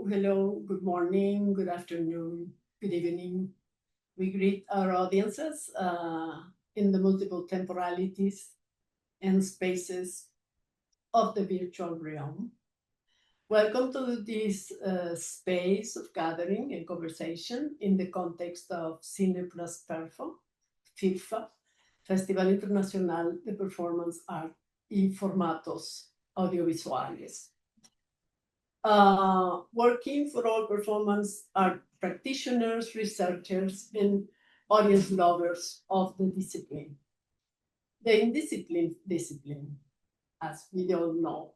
hello, good morning, good afternoon, good evening. We greet our audiences in the multiple temporalities and spaces of the virtual realm. Welcome to this space of gathering and conversation in the context of Cine+Perfo, FIFA, Festival Internacional de Performance Art y Formatos Audiovisuales. Working for all performance art practitioners, researchers, and audience lovers of the discipline. The indisciplined discipline, as we all know.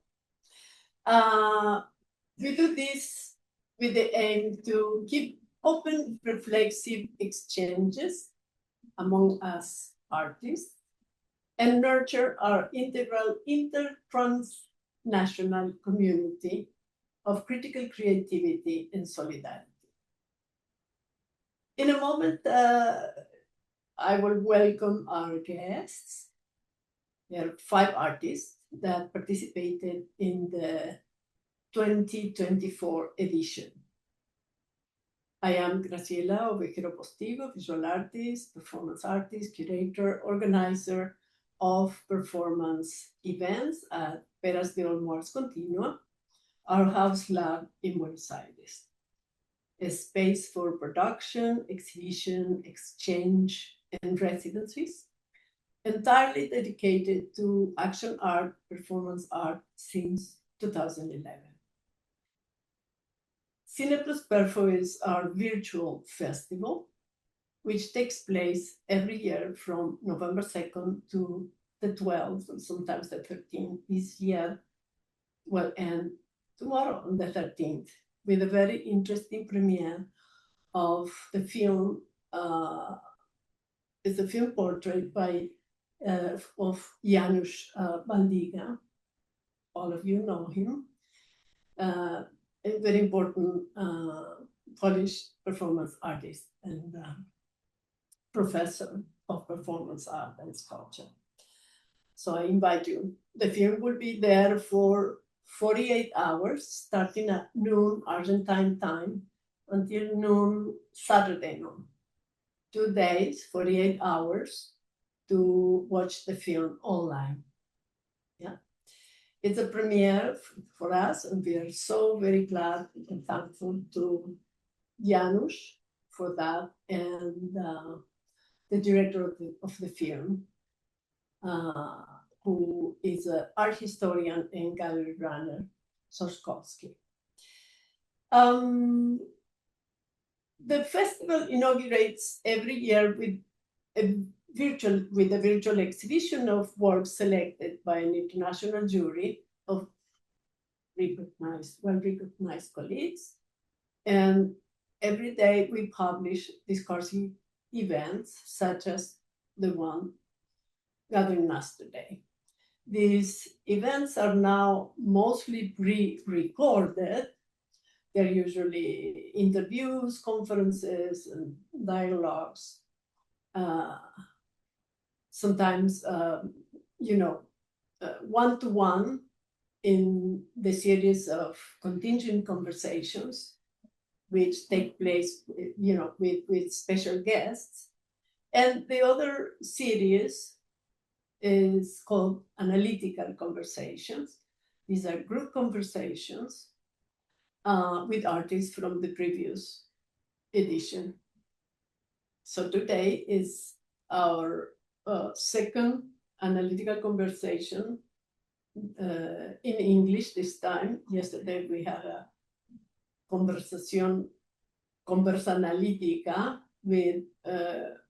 We do this with the aim to keep open, reflexive exchanges among us artists and nurture our integral inter-transnational community of critical creativity and solidarity. In a moment, I will welcome our guests. There are 5 artists that participated in the 2024 edition. I am Graciela Ovejero Postigo, visual artist, performance artist, curator, organizer of performance events at Peras de Olmos Continua, our house lab in Buenos Aires, a space for production, exhibition, exchange, and residencies, entirely dedicated to action art, performance art since 2011. Cine+Perfo is our virtual festival, which takes place every year from November 2nd to the 12th, and sometimes the 13th this year will end tomorrow on the 13th, with a very interesting premiere of the film. It's a film portrait by of Janusz Bandiga. All of you know him. A very important Polish performance artist and professor of performance art and sculpture. So I invite you. The film will be there for 48 hours, starting at noon Argentine time until noon Saturday noon. 2 days, 48 hours to watch the film online. Yeah, it's a premiere for us, and we are so very glad and thankful to Janusz for that, and the director of the film, who is an art historian and gallery runner, Soskowski. The festival inaugurates every year with a virtual exhibition of works selected by an international jury of well-recognized colleagues. And every day we publish discursive events such as the one gathering us today. These events are now mostly pre-recorded. They're usually interviews, conferences, and dialogues. Sometimes, one-to-one in the series of contingent conversations, which take place, with special guests. And the other series is called Analytical Conversations. These are group conversations with artists from the previous edition. So today is our second analytical conversation in English this time. Yesterday we had a conversa analítica with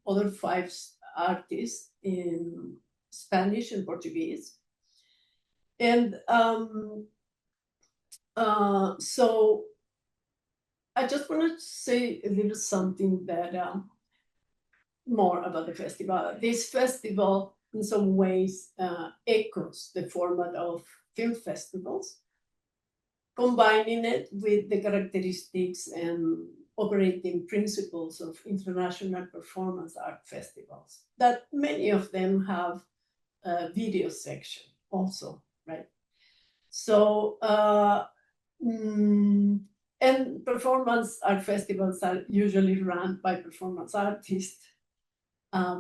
other 5 artists in Spanish and Portuguese. And so I just want to say a little something that more about the festival. This festival, in some ways, echoes the format of film festivals, combining it with the characteristics and operating principles of international performance art festivals, that many of them have a video section also, right? So, And performance art festivals are usually run by performance artists.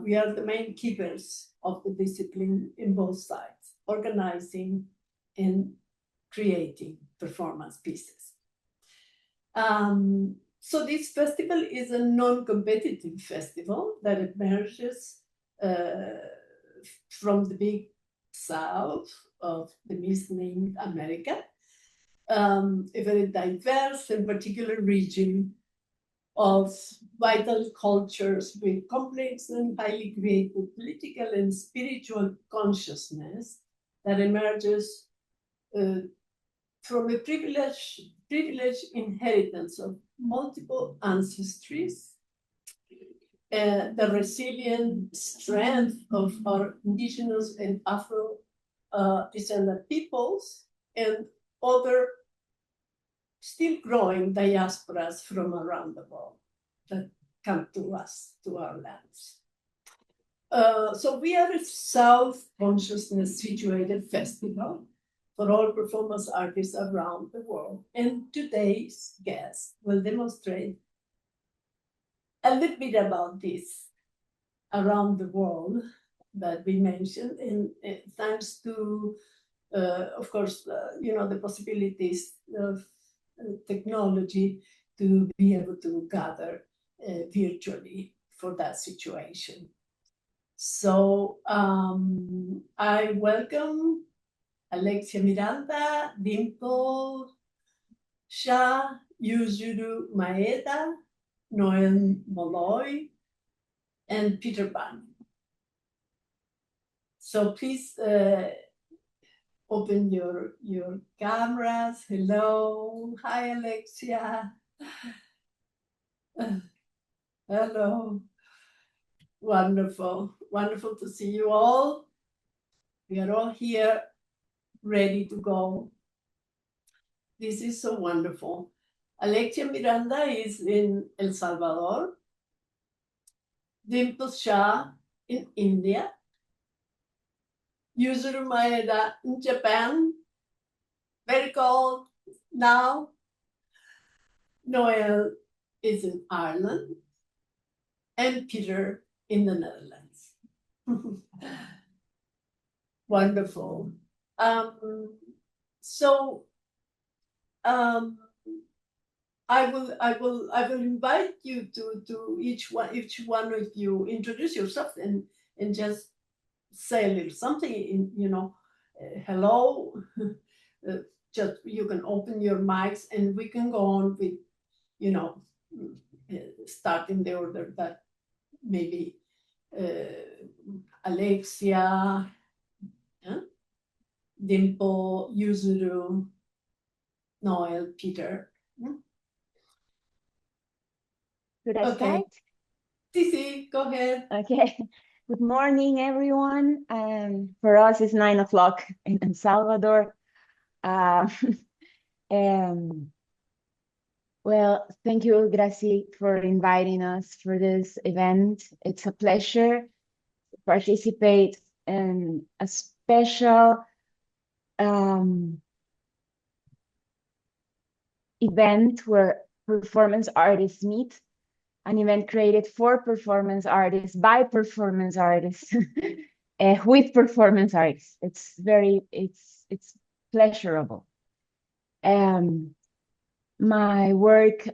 We are the main keepers of the discipline in both sides, organizing and creating performance pieces. So this festival is a non-competitive festival that emerges from the big south of the misnamed America, a very diverse and particular region of vital cultures with complex and highly creative political and spiritual consciousness that emerges from a privileged inheritance of multiple ancestries, the resilient strength of our indigenous and Afro descendant peoples, and other still growing diasporas from around the world that come to us, to our lands. So we are a South consciousness situated festival for all performance artists around the world. And today's guest will demonstrate a little bit about this around the world that we mentioned, and thanks to, of course, the possibilities of technology to be able to gather virtually for that situation. So I welcome Alexia Miranda, Dimple Shah, Yuzuru Maeda, Noel Molloy, and Peter Pan. So please open your cameras. Hello. Hi, Alexia. Hello. Wonderful. Wonderful to see you all. We are all here, ready to go. This is so wonderful. Alexia Miranda is in El Salvador. Dimple Shah in India. Yuzuru Maeda in Japan. Very cold now. Noel is in Ireland. And Peter in the Netherlands. Wonderful. I will invite you to each one of you introduce yourself and just say a little something. Hello. Just you can open your mics and we can go on with starting the order that maybe Alexia, Dimple, Yuzuru, Noel, Peter. Should I start? Tisi, go ahead. Okay. Good morning, everyone. For us, it's 9 o'clock in El Salvador. Well, thank you, Gracie, for inviting us for this event. It's a pleasure to participate in a special event where performance artists meet, an event created for performance artists, by performance artists, with performance artists. It's pleasurable. My work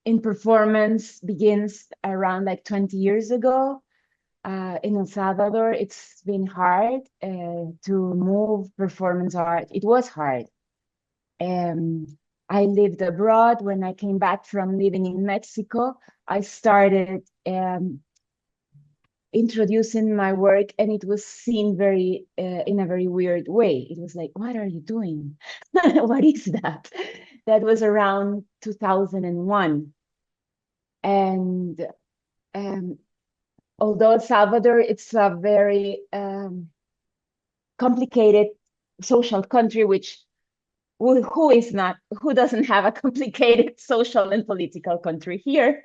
in performance begins around like 20 years ago in El Salvador. It's been hard to move performance art. It was hard. I lived abroad. When I came back from living in Mexico, I started introducing my work, and it was seen very in a very weird way. It was like, what are you doing? What is that? That was around 2001. And although El Salvador, it's a very complicated social country, who doesn't have a complicated social and political country here?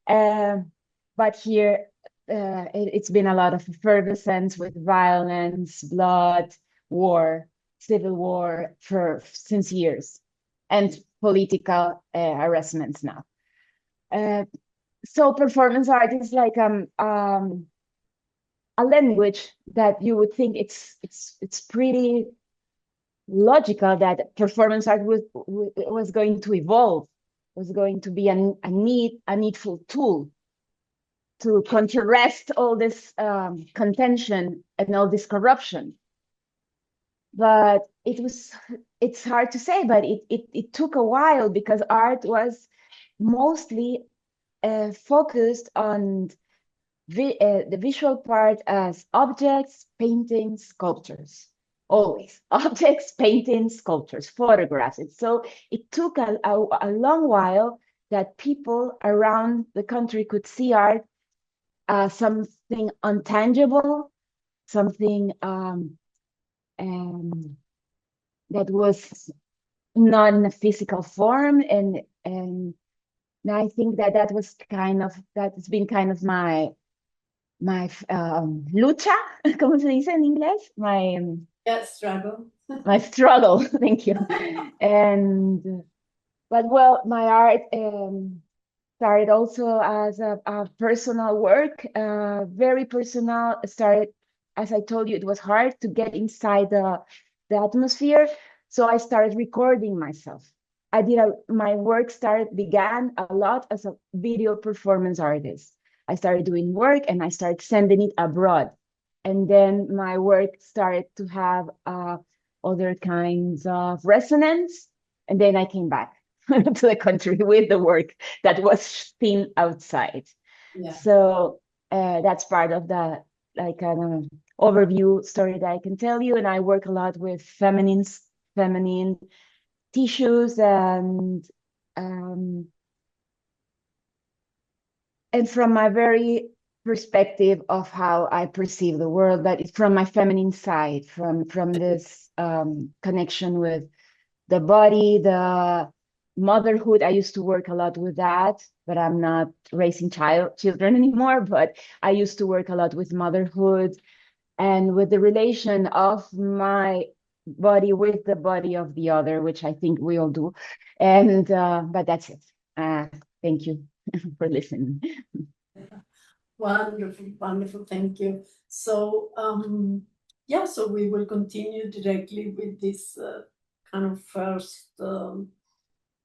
But here, it's been a lot of effervescence with violence, blood, war, civil war since years. And political harassments now. So performance art is like a language that you would think it's pretty logical that performance art was going to evolve, was going to be a needful tool to contrast all this contention and all this corruption. But it's hard to say, but it took a while because art was mostly focused on the visual part as objects, paintings, sculptures. Always objects, paintings, sculptures, photographs. So it took a long while that people around the country could see art as something untangible, something that was not in a physical form, and I think that was that's been kind of my lucha, ¿cómo se dice en inglés? Struggle. My struggle, thank you. But well, my art started also as a personal work, very personal. Started, as I told you, it was hard to get inside the atmosphere. So I started recording myself. My work began a lot as a video performance artist. I started doing work and I started sending it abroad. And then my work started to have other kinds of resonance. And then I came back to the country with the work that was seen outside. Yeah. So that's part of the overview story that I can tell you. And I work a lot with feminine tissues and from my very perspective of how I perceive the world, that is from my feminine side, from this connection with the body, the motherhood. I used to work a lot with that, but I'm not raising children anymore. But I used to work a lot with motherhood and with the relation of my body with the body of the other, which I think we all do. And but that's it. Thank you for listening. Wonderful, wonderful. Thank you. So yeah, so we will continue directly with this kind of first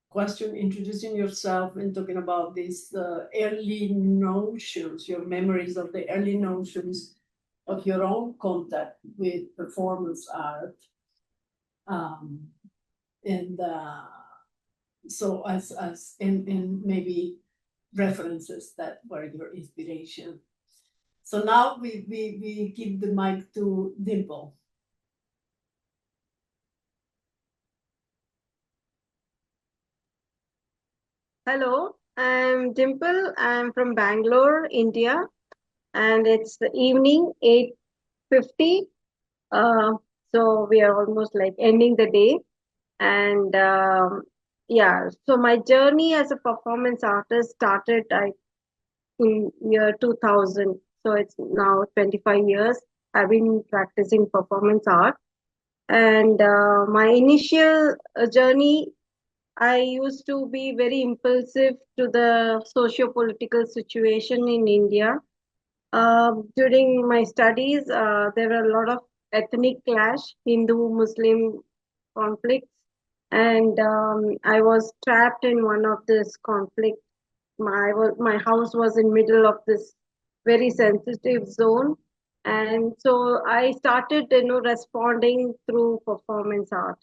question, introducing yourself and talking about these early notions, your memories of the early notions of your own contact with performance art. And so as in maybe references that were your inspiration. So now we give the mic to Dimple. Hello, I'm Dimple. I'm from Bangalore, India, and it's the evening, 8:50. So we are almost like ending the day. And yeah, so my journey as a performance artist started in year 2000. So it's now 25 years. I've been practicing performance art. And my initial journey, I used to be very impulsive to the socio-political situation in India. During my studies, there were a lot of ethnic clash, Hindu-Muslim conflicts, and I was trapped in one of this conflict. My house was in middle of this very sensitive zone, and so I started, responding through performance art,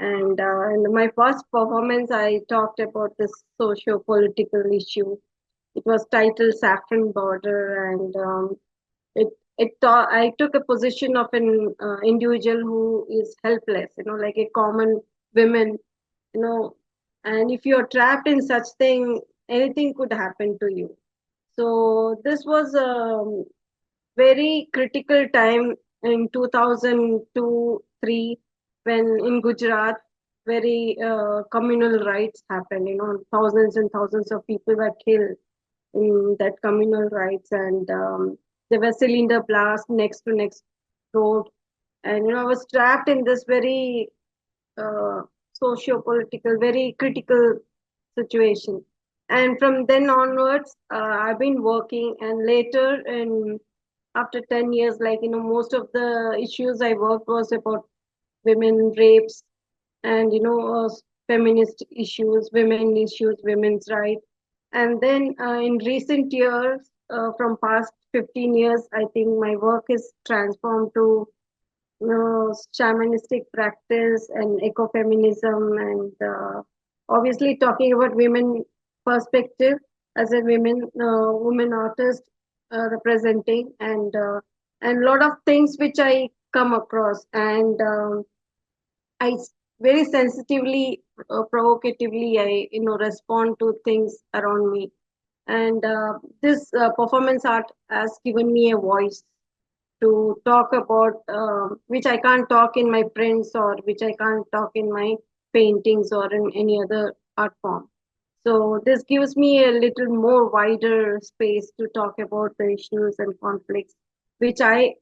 and in my first performance, I talked about this socio-political issue. It was titled Saffron Border, and I took a position of an individual who is helpless, like a common woman, and if you're trapped in such thing, anything could happen to you. So this was a very critical time in 2002-3 when in Gujarat, very communal riots happened. Thousands and thousands of people were killed in that communal riots, and there were cylinder blasts next to next road, and I was trapped in this very socio-political, very critical situation. And from then onwards, I've been working, and later, in after 10 years, like, most of the issues I worked was about women rapes and, feminist issues, women issues, women's rights. And then in recent years, from past 15 years, I think my work is transformed to, shamanistic practice and ecofeminism, and obviously talking about women perspective as a woman artist, representing, and a lot of things which I come across, and very sensitively, provocatively, I respond to things around me, and this performance art has given me a voice to talk about, which I can't talk in my prints, or which I can't talk in my paintings or in any other art form. So this gives me a little more wider space to talk about the issues and conflicts, which I,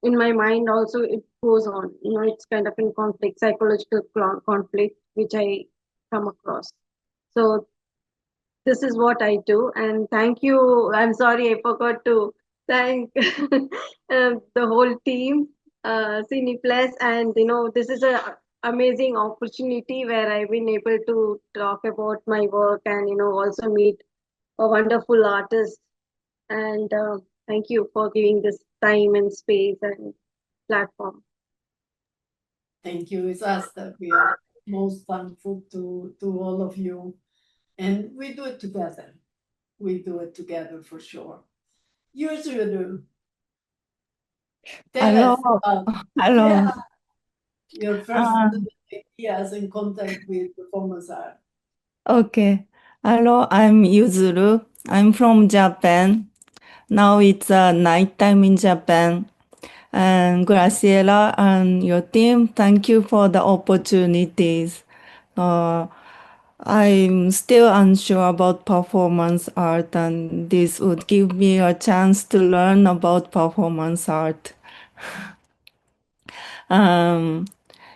in my mind also, it goes on. It's kind of in conflict, psychological conflict, which I come across. So this is what I do. And thank you. I'm sorry, I forgot to thank the whole team, Cine+, and this is a amazing opportunity where I've been able to talk about my work, and also meet a wonderful artist. And thank you for giving this time and space and platform. Thank you. It's us that we are most thankful to all of you. And we do it together. We do it together for sure. Yours you do. Tell Hello. us about Hello. your first Uh, ideas in contact with performance art. okay. Hello, I'm Yuzuru. I'm from Japan. Now it's nighttime in Japan. And Graciela and your team, thank you for the opportunities. Uh, I'm still unsure about performance art, and this would give me a chance to learn about performance art. Um,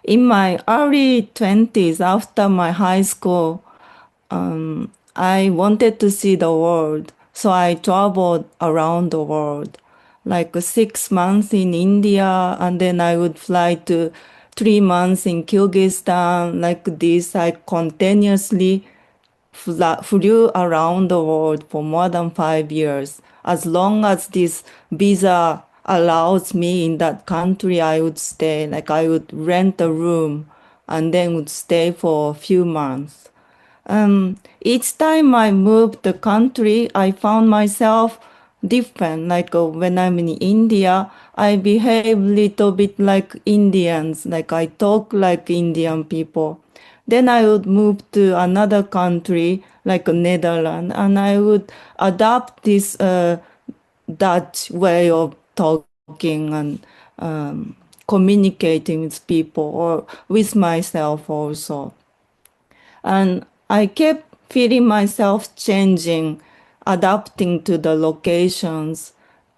in my early 20s, after my high school, I wanted to see the world. So I traveled around the world, like 6 months in India, and then I would fly to 3 months in Kyrgyzstan. Like this, I continuously flew around the world for more than 5 years. As long as this visa allows me in that country, I would stay. Like I would rent a room and then would stay for a few months. Each time I moved the country, I found myself different. Like when I'm in India, I behave little bit like Indians. Like I talk like Indian people. Then I would move to another country, like Netherlands, and I would adopt this Dutch way of talking and communicating with people or with myself also. And I kept feeling myself changing, adapting to the locations.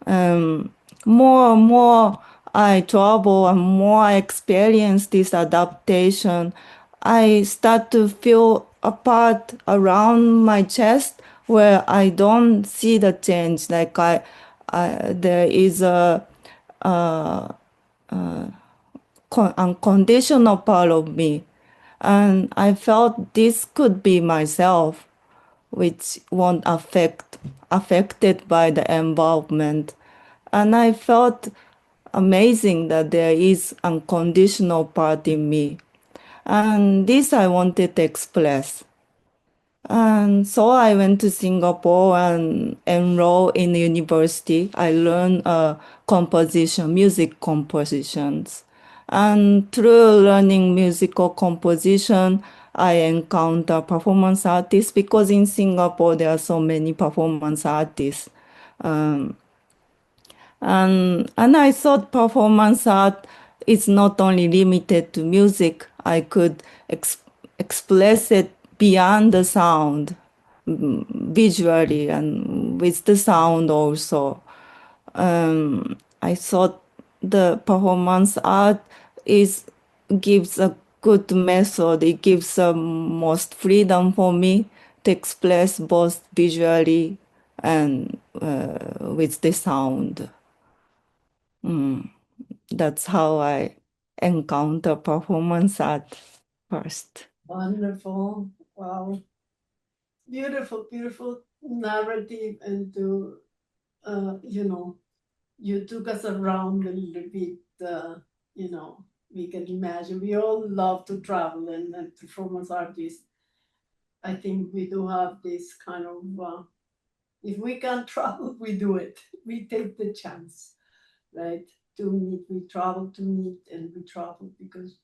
More and more I travel and more I experience this adaptation, I start to feel a part around my chest where I don't see the change. Like there is a unconditional part of me. And I felt this could be myself, which won't affected by the environment. And I felt amazing that there is unconditional part in me. And this I wanted to express. And so I went to Singapore and enrolled in the university. I learned music compositions. And through learning musical composition, I encounter performance artists because in Singapore there are so many performance artists. And I thought performance art is not only limited to music. I could express it beyond the sound, visually and with the sound also. I thought the performance art is gives a good method. It gives the most freedom for me to express both visually and with the sound. That's how I encounter performance art first. Wonderful. Wow. Beautiful, beautiful narrative, and to, you took us around a little bit, we can imagine. We all love to travel, and performance artists, I think we do have this kind of, if we can travel, we do it. We take the chance, right? To meet, we travel to meet, and we travel because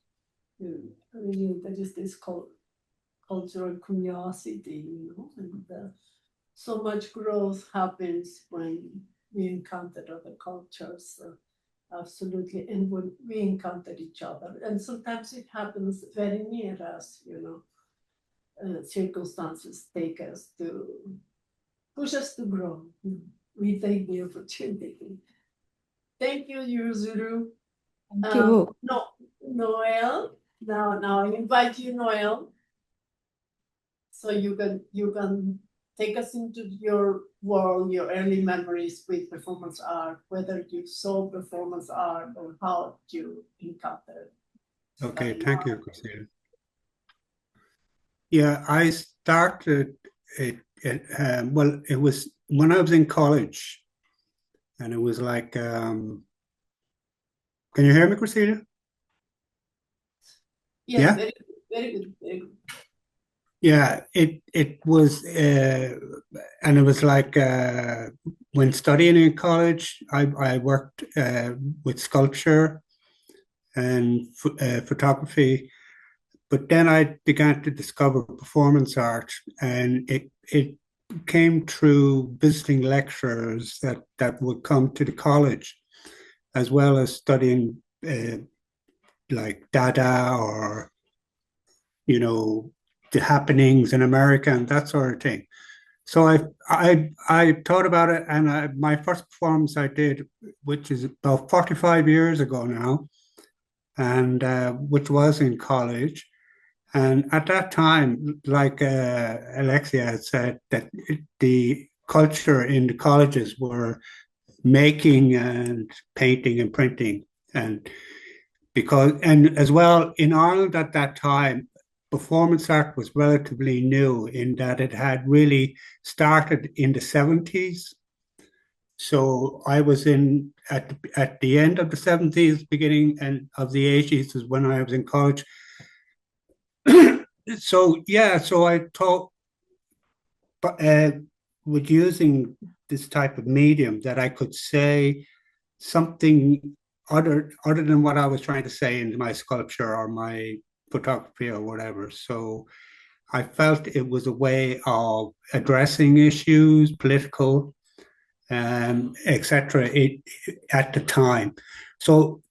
there is this cultural curiosity, and so much growth happens when we encounter other cultures. Absolutely, and when we encounter each other, and sometimes it happens very near us, circumstances take us to push us to grow. We take the opportunity. Thank you, Yuzuru. Thank you. No, Noel. Now I invite you, Noel, so you can take us into your world, your early memories with performance art, whether you saw performance art or how you encountered. Okay, thank you, Christina. Yeah, I started it, well, it was when I was in college, and it was like, can you hear me, Christina? Yes, Yeah? very good, very good, very good. Yeah, it was, and it was like when studying in college, I worked with sculpture and photography, but then I began to discover performance art, and it came through visiting lecturers that would come to the college, as well as studying like Dada or the happenings in America and that sort of thing. So I thought about it, and my first performance I did, which is about 45 years ago now, and which was in college. And at that time, like Alexia had said, that the culture in the colleges were making and painting and printing, and as well in Ireland at that time, performance art was relatively new in that it had really started in the 70s. So I was at the end of the 70s, beginning and of the 80s is when I was in college. So I thought, with using this type of medium, that I could say something other than what I was trying to say in my sculpture or my photography or whatever. So I felt it was a way of addressing issues, political, etc. At the time. So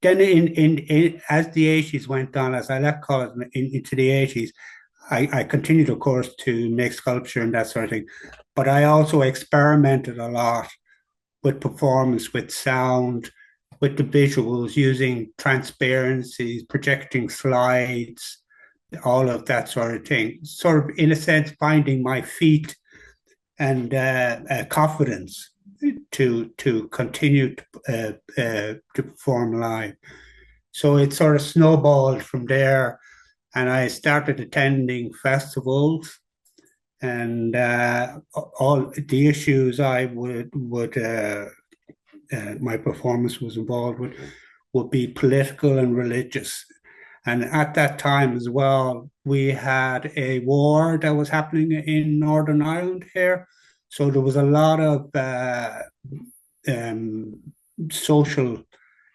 then, in as the 80s went on, as I left college into the 80s, I continued, of course, to make sculpture and that sort of thing. But I also experimented a lot with performance, with sound, with the visuals, using transparencies, projecting slides, all of that sort of thing. Sort of, in a sense, finding my feet and confidence to continue to perform live. So it sort of snowballed from there, and I started attending festivals, and all the issues I would my performance was involved with would be political and religious. And at that time as well, we had a war that was happening in Northern Ireland here. So there was a lot of social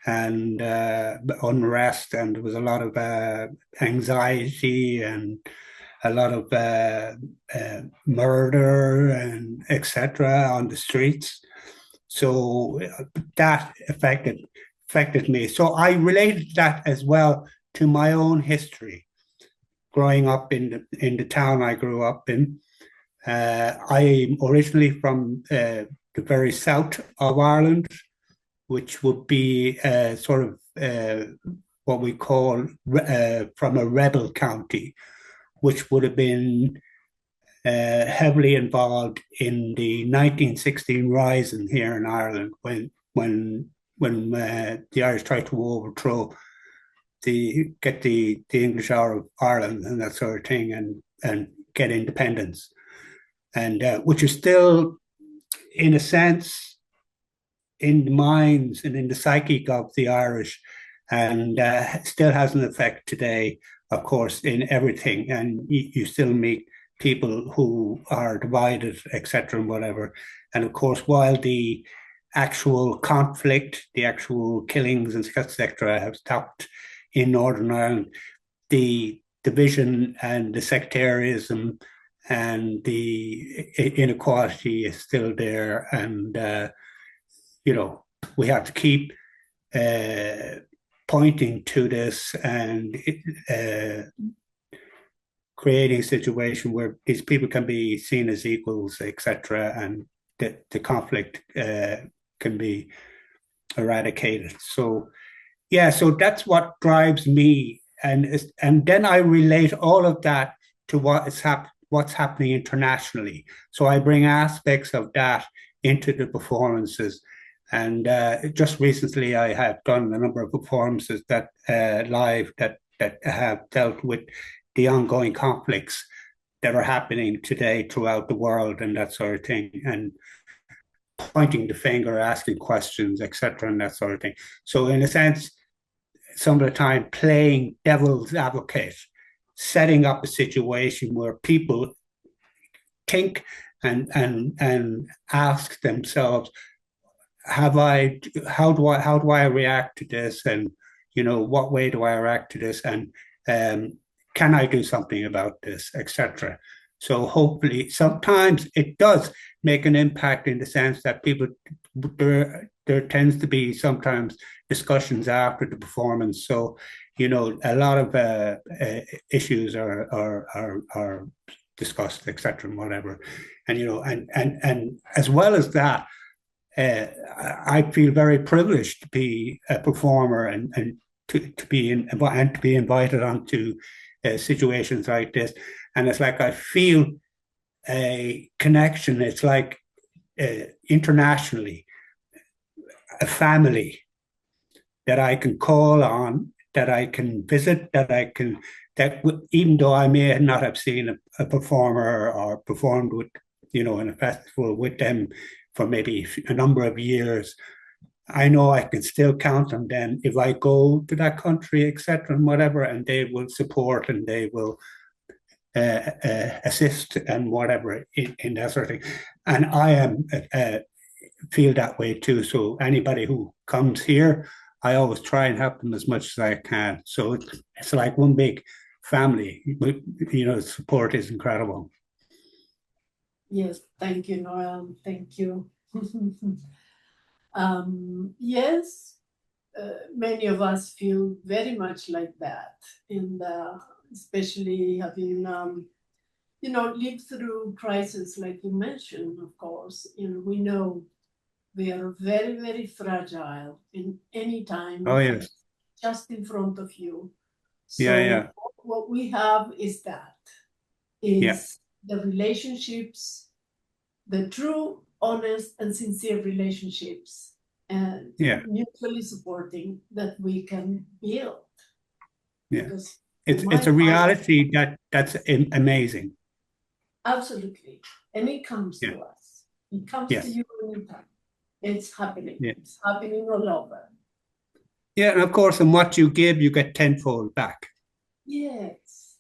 and unrest, and there was a lot of anxiety and a lot of murder and etc. on the streets. So that affected me. So I related that as well to my own history, growing up in the town I grew up in. I'm originally from the very south of Ireland, which would be sort of what we call from a rebel county, which would have been heavily involved in the 1916 rising here in Ireland when the Irish tried to overthrow get the English out of Ireland and that sort of thing, and get independence, and which is still, in a sense, in the minds and in the psyche of the Irish, and still has an effect today, of course, in everything. And you still meet people who are divided, etc., and whatever. And of course, while the actual conflict, the actual killings, and etc., have stopped in Northern Ireland, the division and the sectarianism and the inequality is still there. And we have to keep pointing to this and creating a situation where these people can be seen as equals, etc., and the conflict can be eradicated. So that's what drives me, and then I relate all of that to what's happening internationally. So I bring aspects of that into the performances. And just recently, I have done a number of performances that live that have dealt with the ongoing conflicts that are happening today throughout the world and that sort of thing, and pointing the finger, asking questions, etc., and that sort of thing. So in a sense, some of the time playing devil's advocate, setting up a situation where people think and ask themselves, how do I react to this, and what way do I react to this, and can I do something about this, etc. So hopefully sometimes it does make an impact in the sense that people, there tends to be sometimes discussions after the performance. So a lot of issues are discussed, etc., and whatever. And and as well as that, I feel very privileged to be a performer and to be invited onto situations like this. And it's like I feel a connection. It's like internationally a family that I can call on, that I can visit, that even though I may not have seen a performer or performed with, in a festival with them for maybe a number of years, I know I can still count on them if I go to that country, etc., and whatever, and they will support and they will assist and whatever in that sort of thing. And I feel that way too. So anybody who comes here, I always try and help them as much as I can. So it's like one big family. Support is incredible. Yes, thank you, Noel. Thank you. Yes, many of us feel very much like that, and especially having lived through crisis like you mentioned. Of course, we know we are very, very fragile in any time. Oh yes, just in front of you. So yeah. What we have is the relationships, the true, honest, and sincere relationships, and mutually supporting that we can build. Yeah, it's a reality that's amazing. Absolutely, and it comes to us. It comes to you anytime. It's happening. Yeah. It's happening all over. Yeah, and of course, in what you give, you get tenfold back. Yes.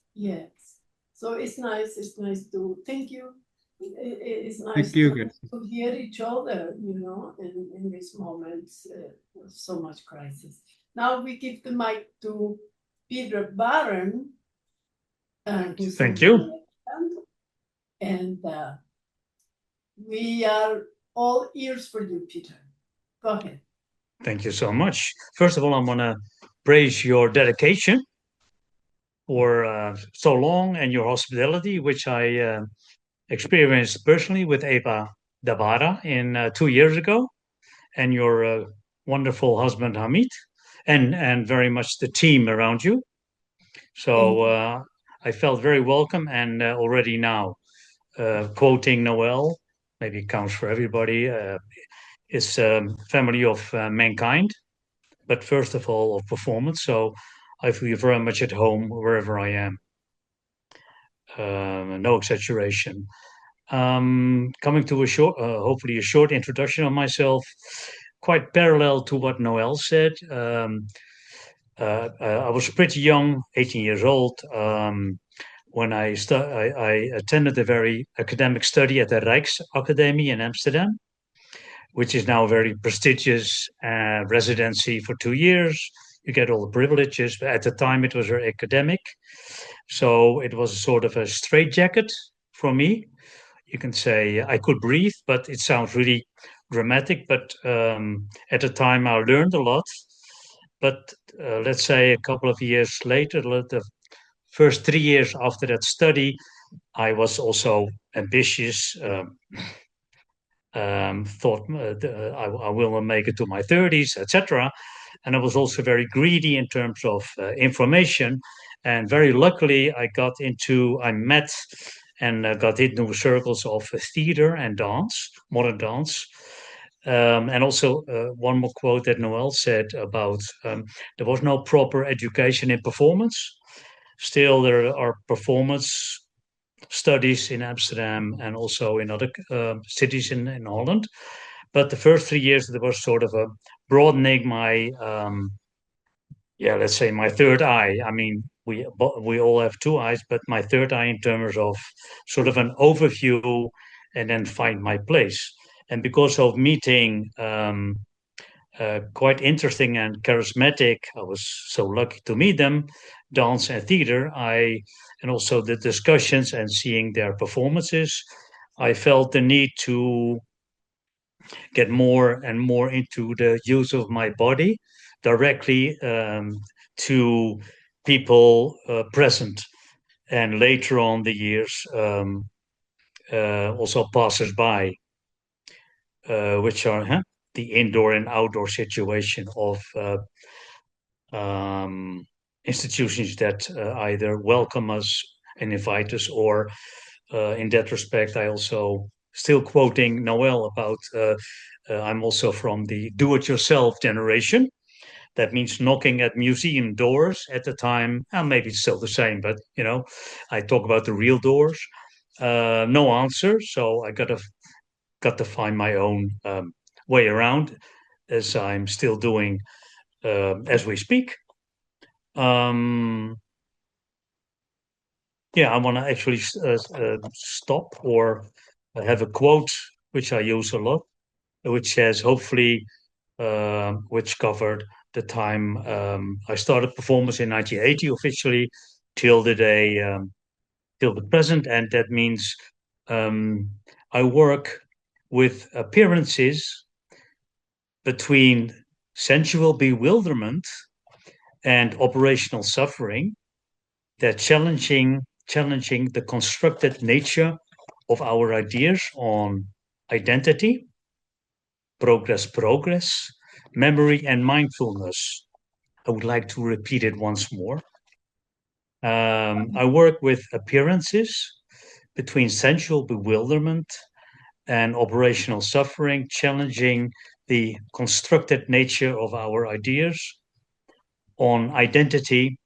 So it's nice. It's nice to thank you. It's nice to hear each other, in these moments of so much crisis. Now we give the mic to Peter Barron. Thank you. And we are all ears for you, Peter. Go ahead. Thank you so much. First of all, I want to praise your dedication for so long and your hospitality, which I experienced personally with Eva Davara 2 years ago, and your wonderful husband Hamid. and very much the team around you. So I felt very welcome, and already now, quoting Noel, maybe it counts for everybody, is family of mankind, but first of all of performance. So I feel very much at home wherever I am. No exaggeration. Coming to a short, hopefully a short introduction of myself, quite parallel to what Noel said. I was pretty young, 18 years old, when I attended a very academic study at the Rijksacademie in Amsterdam, which is now a very prestigious residency for 2 years. You get all the privileges, but at the time it was very academic. So it was sort of a straitjacket for me. You can say I could breathe, but it sounds really dramatic. But at the time I learned a lot. But let's say a couple of years later, the first 3 years after that study, I was also ambitious. Thought I will make it to my 30s, etc. And I was also very greedy in terms of information. And very luckily, I met and got into circles of theater and dance, modern dance. And also one more quote that Noel said about there was no proper education in performance. Still, there are performance studies in Amsterdam and also in other cities in Holland. But the first 3 years, there was sort of a broadening my, let's say my third eye. I mean, we all have two eyes, but my third eye in terms of sort of an overview and then find my place. And because of meeting quite interesting and charismatic, I was so lucky to meet them, dance and theater, and also the discussions and seeing their performances, I felt the need to get more and more into the use of my body directly to people present. And later on the years, also passers-by, which are the indoor and outdoor situation of institutions that either welcome us and invite us, or in that respect, I also, still quoting Noel about, I'm also from the do-it-yourself generation. That means knocking at museum doors at the time, and maybe it's still the same, but I talk about the real doors. No answer, so I got to find my own way around, as I'm still doing as we speak. I want to actually stop or have a quote which I use a lot, which says, hopefully, which covered the time I started performance in 1980 officially till the day, till the present. And that means I work with appearances between sensual bewilderment and operational suffering that challenging the constructed nature of our ideas on identity, progress, memory, and mindfulness. I would like to repeat it once more. I work with appearances between sensual bewilderment and operational suffering, challenging the constructed nature of our ideas on identity,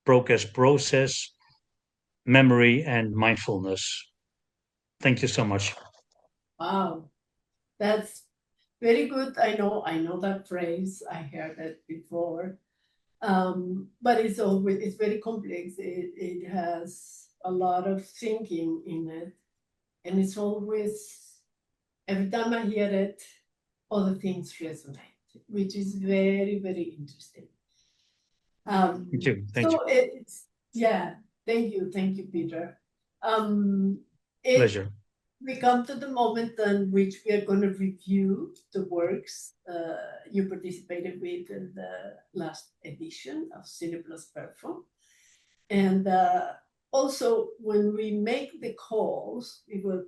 process, memory, and mindfulness. Thank you so much. Wow, that's very good. I know that phrase. I heard it before. But it's very complex. It has a lot of thinking in it. And it's always, every time I hear it, other things resonate, which is very, very interesting. Thank you. Thank you, Peter. Pleasure. We come to the moment in which we are going to review the works you participated with in the last edition of Cine+Perfo. And also, when we make the calls, we will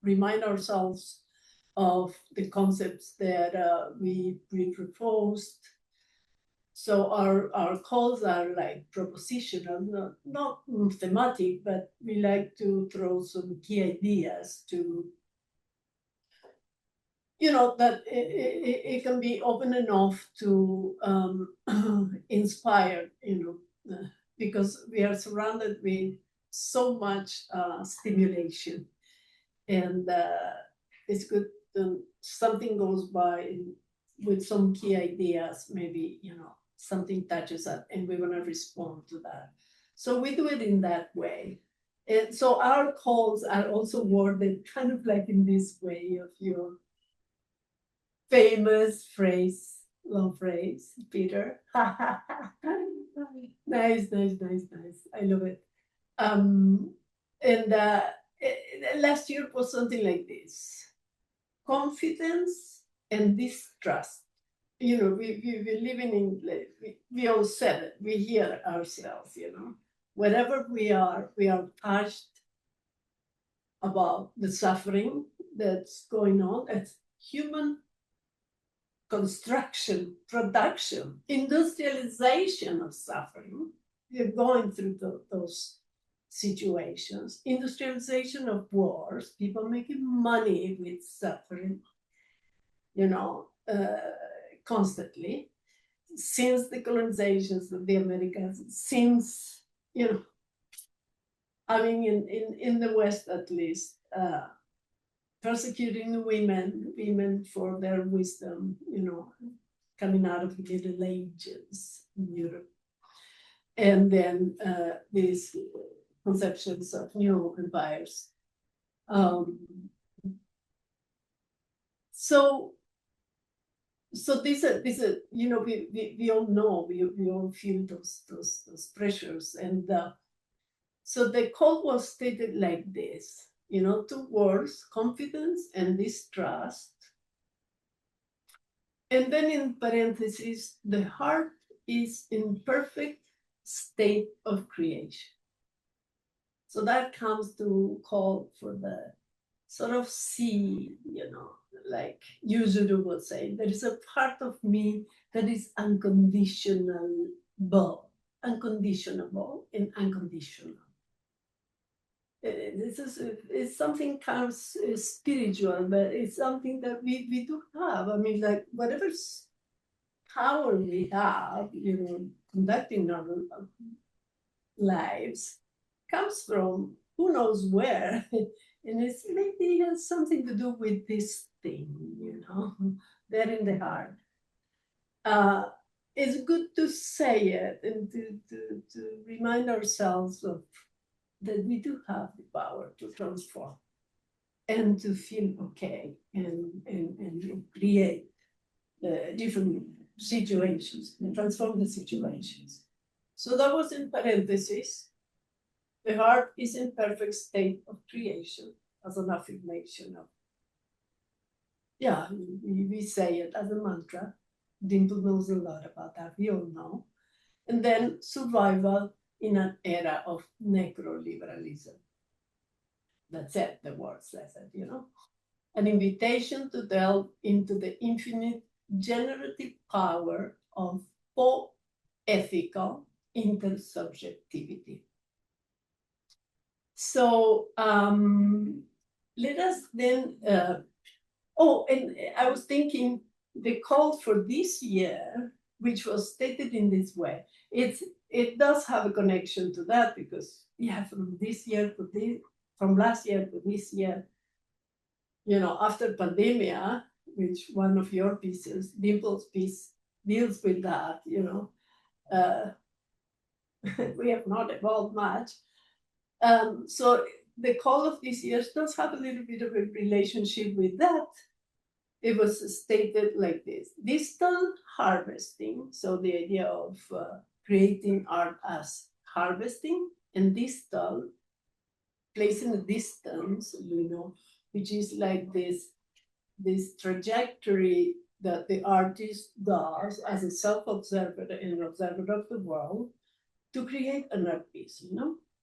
remind ourselves of the concepts that we proposed So our calls are like propositional, not thematic, but we like to throw some key ideas to, that it can be open enough to inspire, because we are surrounded with so much stimulation, and it's good when something goes by with some key ideas, maybe, something touches us and we want to respond to that. So we do it in that way. And so our calls are also worded kind of like in this way of your famous phrase, long phrase, Peter. Nice. I love it. And last year was something like this: confidence and distrust. We're living in, we all said it, we hear ourselves, wherever we are touched about the suffering that's going on. It's human construction, production, industrialization of suffering. We're going through those situations. Industrialization of wars, people making money with suffering, constantly, since the colonizations of the Americas, since, in the West at least, persecuting women for their wisdom, coming out of the Middle Ages in Europe. And then these conceptions of new empires. So these are, we all know, we all feel those pressures. And so the call was stated like this, 2 words: confidence and distrust. And then in parentheses, the heart is in perfect state of creation. So that comes to call for the sort of see, like Yuzuru would say, there is a part of me that is unconditional and unconditional. This is something kind of spiritual, but it's something that we do have. Like whatever power we have, conducting our lives comes from who knows where. And it's maybe has something to do with this thing, there in the heart. It's good to say it and to remind ourselves of that we do have the power to transform and to feel okay and create different situations and transform the situations. So that was in parentheses. The heart is in perfect state of creation as an affirmation of, we say it as a mantra. Dimple knows a lot about that, we all know. And then survival in an era of necroliberalism. That's it, the words, that's it, An invitation to delve into the infinite generative power of ethical intersubjectivity. So let us then, and I was thinking the call for this year, which was stated in this way, it does have a connection to that, because from this year to this, from last year to this year, after pandemia, which one of your pieces, Dimple's piece, deals with that, we have not evolved much. So the call of this year does have a little bit of a relationship with that. It was stated like this: distal harvesting. So the idea of creating art as harvesting, and distal, placing a distance, which is like this trajectory that the artist does as a self-observer and an observer of the world to create an art piece,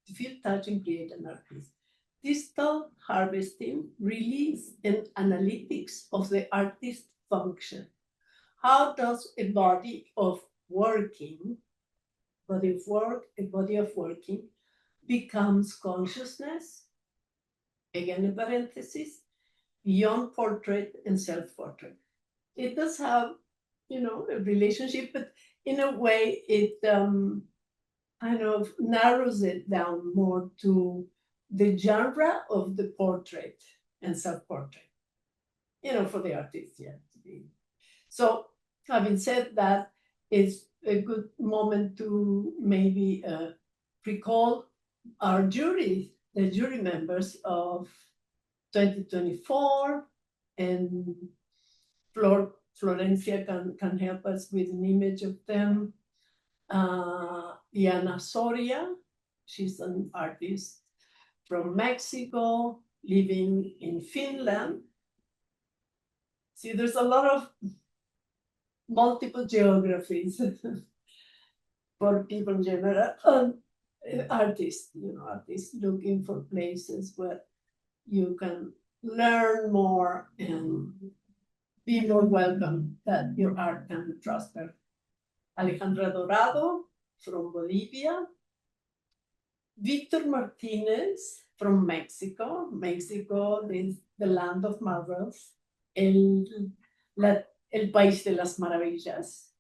to feel touch and create an art piece. Distal harvesting, release and analytics of the artist function. How does a body of working, body of work, a body of working becomes consciousness, again in parentheses, beyond portrait and self-portrait. It does have, a relationship, but in a way it kind of narrows it down more to the genre of the portrait and self-portrait, for the artist, yeah. So having said that, it's a good moment to maybe recall our jury, the jury members of 2024, and Florencia can help us with an image of them. Diana Soria, she's an artist from Mexico, living in Finland. See, there's a lot of multiple geographies for people in general. Artists, artists looking for places where you can learn more and be more welcome, that your art can prosper. Alejandra Dorado from Bolivia. Victor Martinez from Mexico. Mexico is the land of marvels, el país de las maravillas.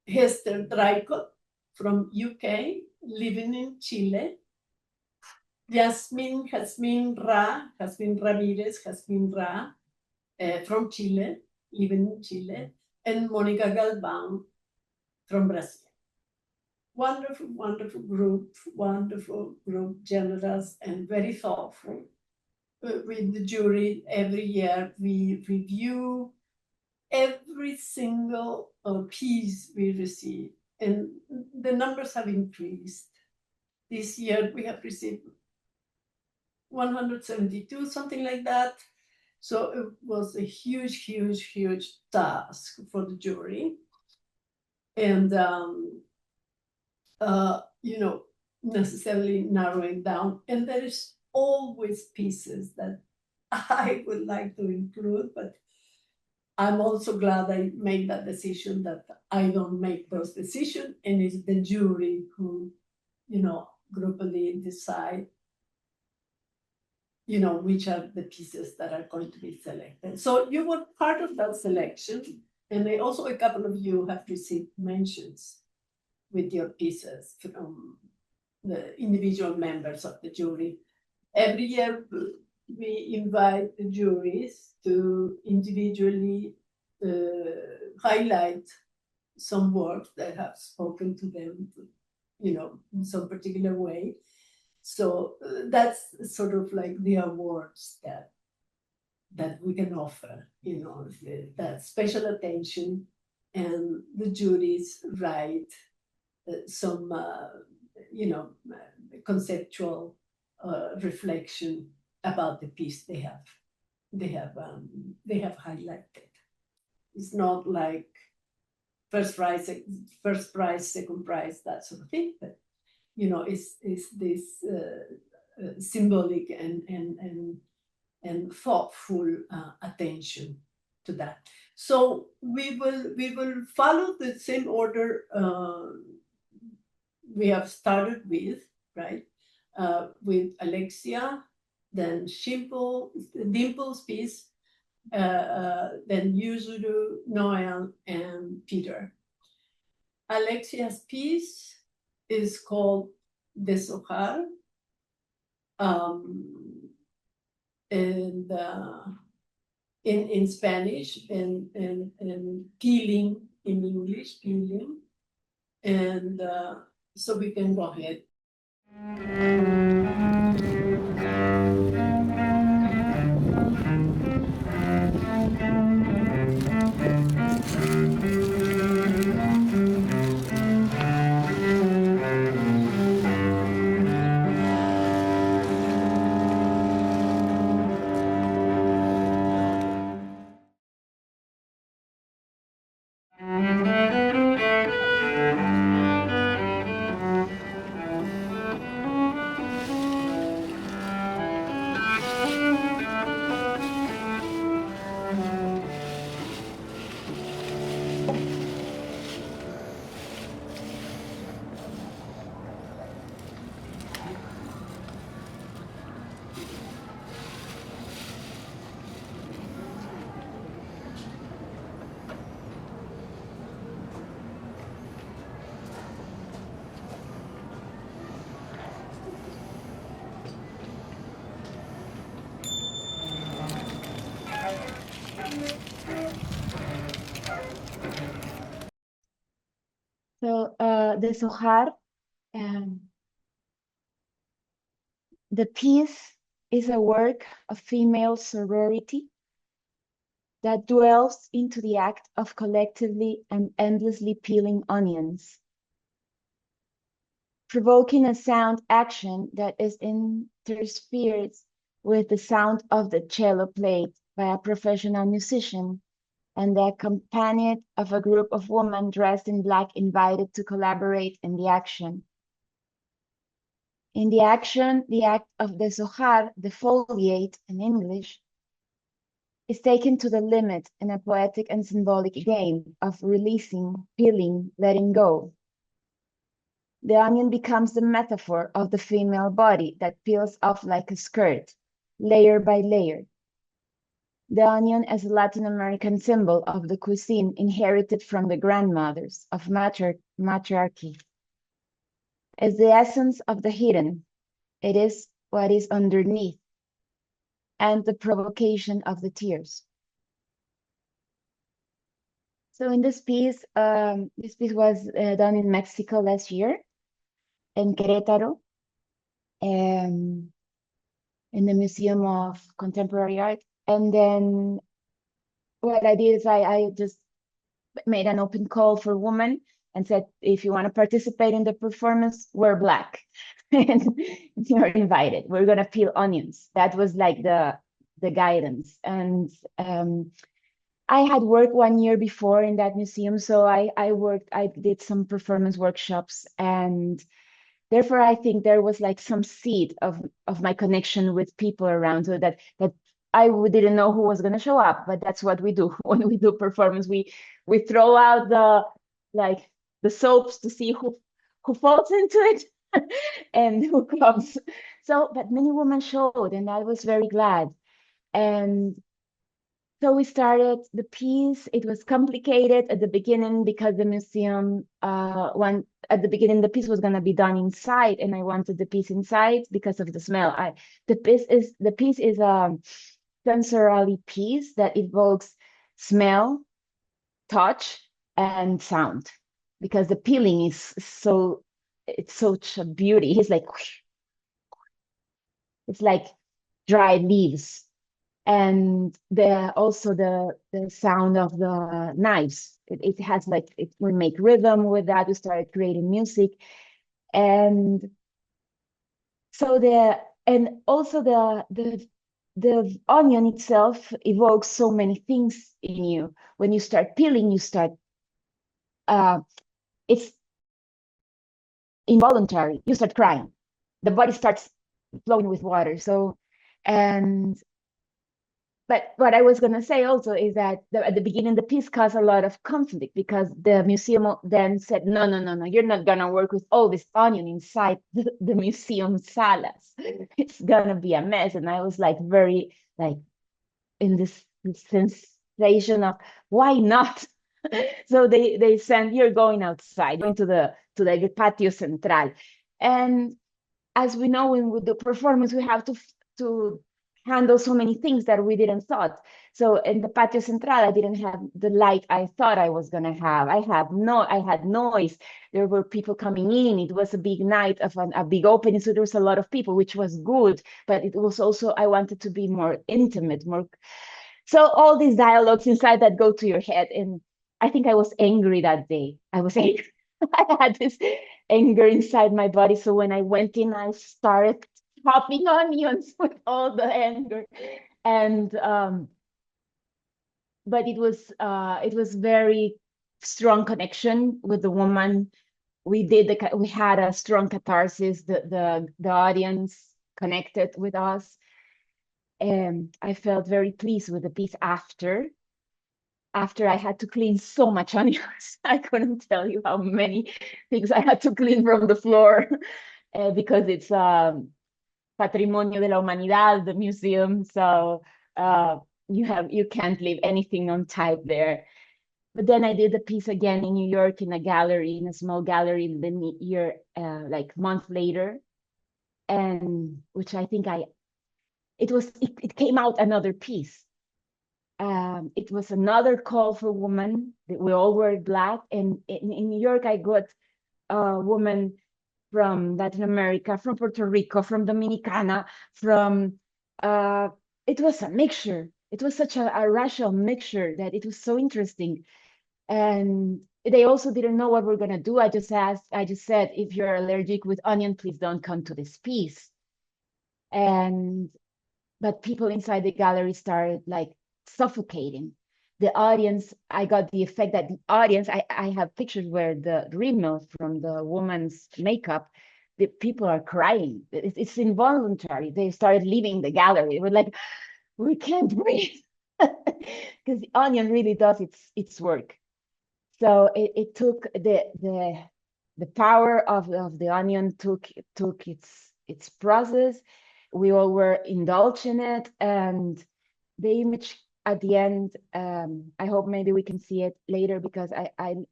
Hester Dreycott from UK, living in Chile. Jasmine Ramirez from Chile, living in Chile, and Monica Galvan from Brazil. Wonderful, wonderful group, generous and very thoughtful. With the jury, every year we review every single piece we receive, and the numbers have increased. This year we have received 172, something like that. So it was a huge task for the jury. And, necessarily narrowing down. And there is always pieces that I would like to include, but I'm also glad I made that decision, that I don't make those decisions, and it's the jury who, groupally decide, which are the pieces that are going to be selected. So you were part of that selection, and also a couple of you have received mentions with your pieces from the individual members of the jury. Every year, we invite the juries to individually highlight some works that have spoken to them, in some particular way. So that's sort of like the awards that we can offer, that special attention, and the juries write some, conceptual reflection about the piece they have highlighted. It's not like first prize, second prize, that sort of thing, but it's this symbolic and thoughtful attention to that. So we will follow the same order we have started with, right? With Alexia, then Dimple's piece, then Yuzuru, Noel, and Peter. Alexia's piece is called BsAs-AR, and in Spanish, and Healing in English, Healing. And so we can go ahead. So BsAs-AR, the piece is a work of female sorority that dwells into the act of collectively and endlessly peeling onions, provoking a sound action that is interspersed with the sound of the cello played by a professional musician and the accompaniment of a group of women dressed in black invited to collaborate in the action. In the action, the act of BsAs-AR, defoliate in English, is taken to the limit in a poetic and symbolic game of releasing, peeling, letting go. The onion becomes the metaphor of the female body that peels off like a skirt, layer by layer. The onion as a Latin American symbol of the cuisine inherited from the grandmothers of matriarchy. As the essence of the hidden, it is what is underneath and the provocation of the tears. So in this piece was done in Mexico last year, in Querétaro, in the Museum of Contemporary Art. And then what I did is I just made an open call for women and said, if you want to participate in the performance, wear black. And you're invited. We're going to peel onions. That was like the guidance. And I had worked 1 year before in that museum. So I did some performance workshops, and therefore I think there was like some seed of my connection with people around, so that I didn't know who was going to show up, but that's what we do when we do performance. We throw out the soaps to see who falls into it and who comes. So, but many women showed, and I was very glad. And so we started the piece. It was complicated at the beginning because the museum, at the beginning, the piece was going to be done inside, and I wanted the piece inside because of the smell. The piece is a sensory piece that evokes smell, touch, and sound, because the peeling is it's such a beauty. It's like dried leaves. And also the sound of the knives. It has we make rhythm with that. We started creating music, and so also the onion itself evokes so many things in you. When you start peeling, it's involuntary. You start crying. The body starts flowing with water. So, but what I was going to say also is that at the beginning, the piece caused a lot of conflict because the museum then said, no, you're not going to work with all this onion inside the museum salas. It's going to be a mess. And I was very in this sensation of why not? So they said, you're going outside, going to the patio central. And as we know, when we do performance, we have to handle so many things that we didn't thought. So in the patio central, I didn't have the light I thought I was gonna have. I had noise. There were people coming in. It was a big night of a big opening, so there was a lot of people, which was good. But it was also, I wanted to be more intimate, more. So all these dialogues inside that go to your head, and I think I was angry that day. I was angry. I had this anger inside my body. So when I went in, I started chopping onions with all the anger. And but it was very strong connection with the woman. We had a strong catharsis. The audience connected with us, and I felt very pleased with the piece after I had to clean so much onions. I couldn't tell you how many things I had to clean from the floor because it's Patrimonio de la Humanidad, the museum. So you can't leave anything untyped there. But then I did the piece again in New York in a small gallery the year, month later, and which I think it came out another piece. It was another call for women. We all were Black. And in New York, I got a woman from Latin America, from Puerto Rico, from Dominicana, from, it was a mixture. It was such a racial mixture that it was so interesting. And they also didn't know what we're gonna do. I just said, if you're allergic with onion, please don't come to this piece. But people inside the gallery started like suffocating. The audience, I got the effect that the audience, I have pictures where the rímel from the woman's makeup, the people are crying. It's involuntary. They started leaving the gallery. We're like, we can't breathe. Because the onion really does its work. So it took the power of the onion took its process. We all were indulged in it, and the image at the end, I hope maybe we can see it later, because I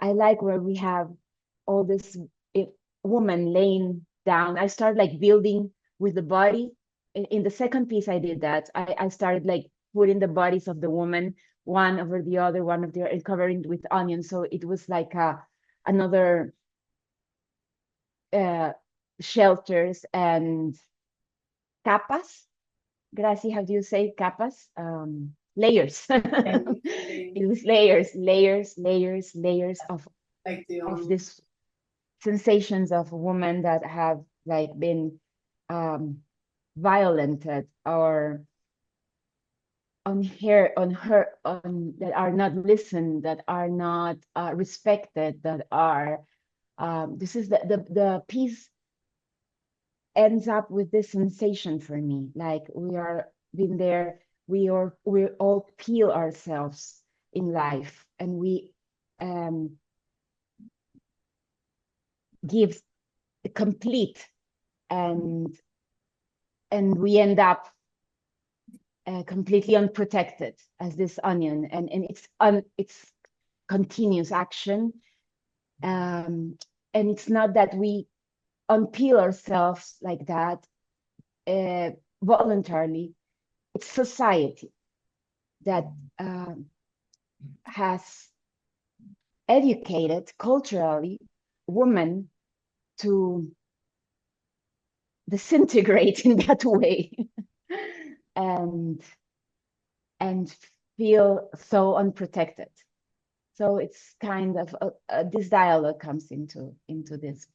like where we have all this woman laying down. I started like building with the body. In the second piece I did that. I started like putting the bodies of the woman one over the other, and covering with onions. So it was like another shelters and capas. Gracie, how do you say capas? Layers. It was layers of Like the of this sensations of women that have like been violented, or that are not listened, that are not respected, that are this is the piece ends up with this sensation for me, like we are been there, we all peel ourselves in life, and we give complete, and we end up completely unprotected as this onion, and it's continuous action, and it's not that we unpeel ourselves like that voluntarily. It's society that has educated culturally women to disintegrate in that way and feel so unprotected. So it's kind of this dialogue comes into this.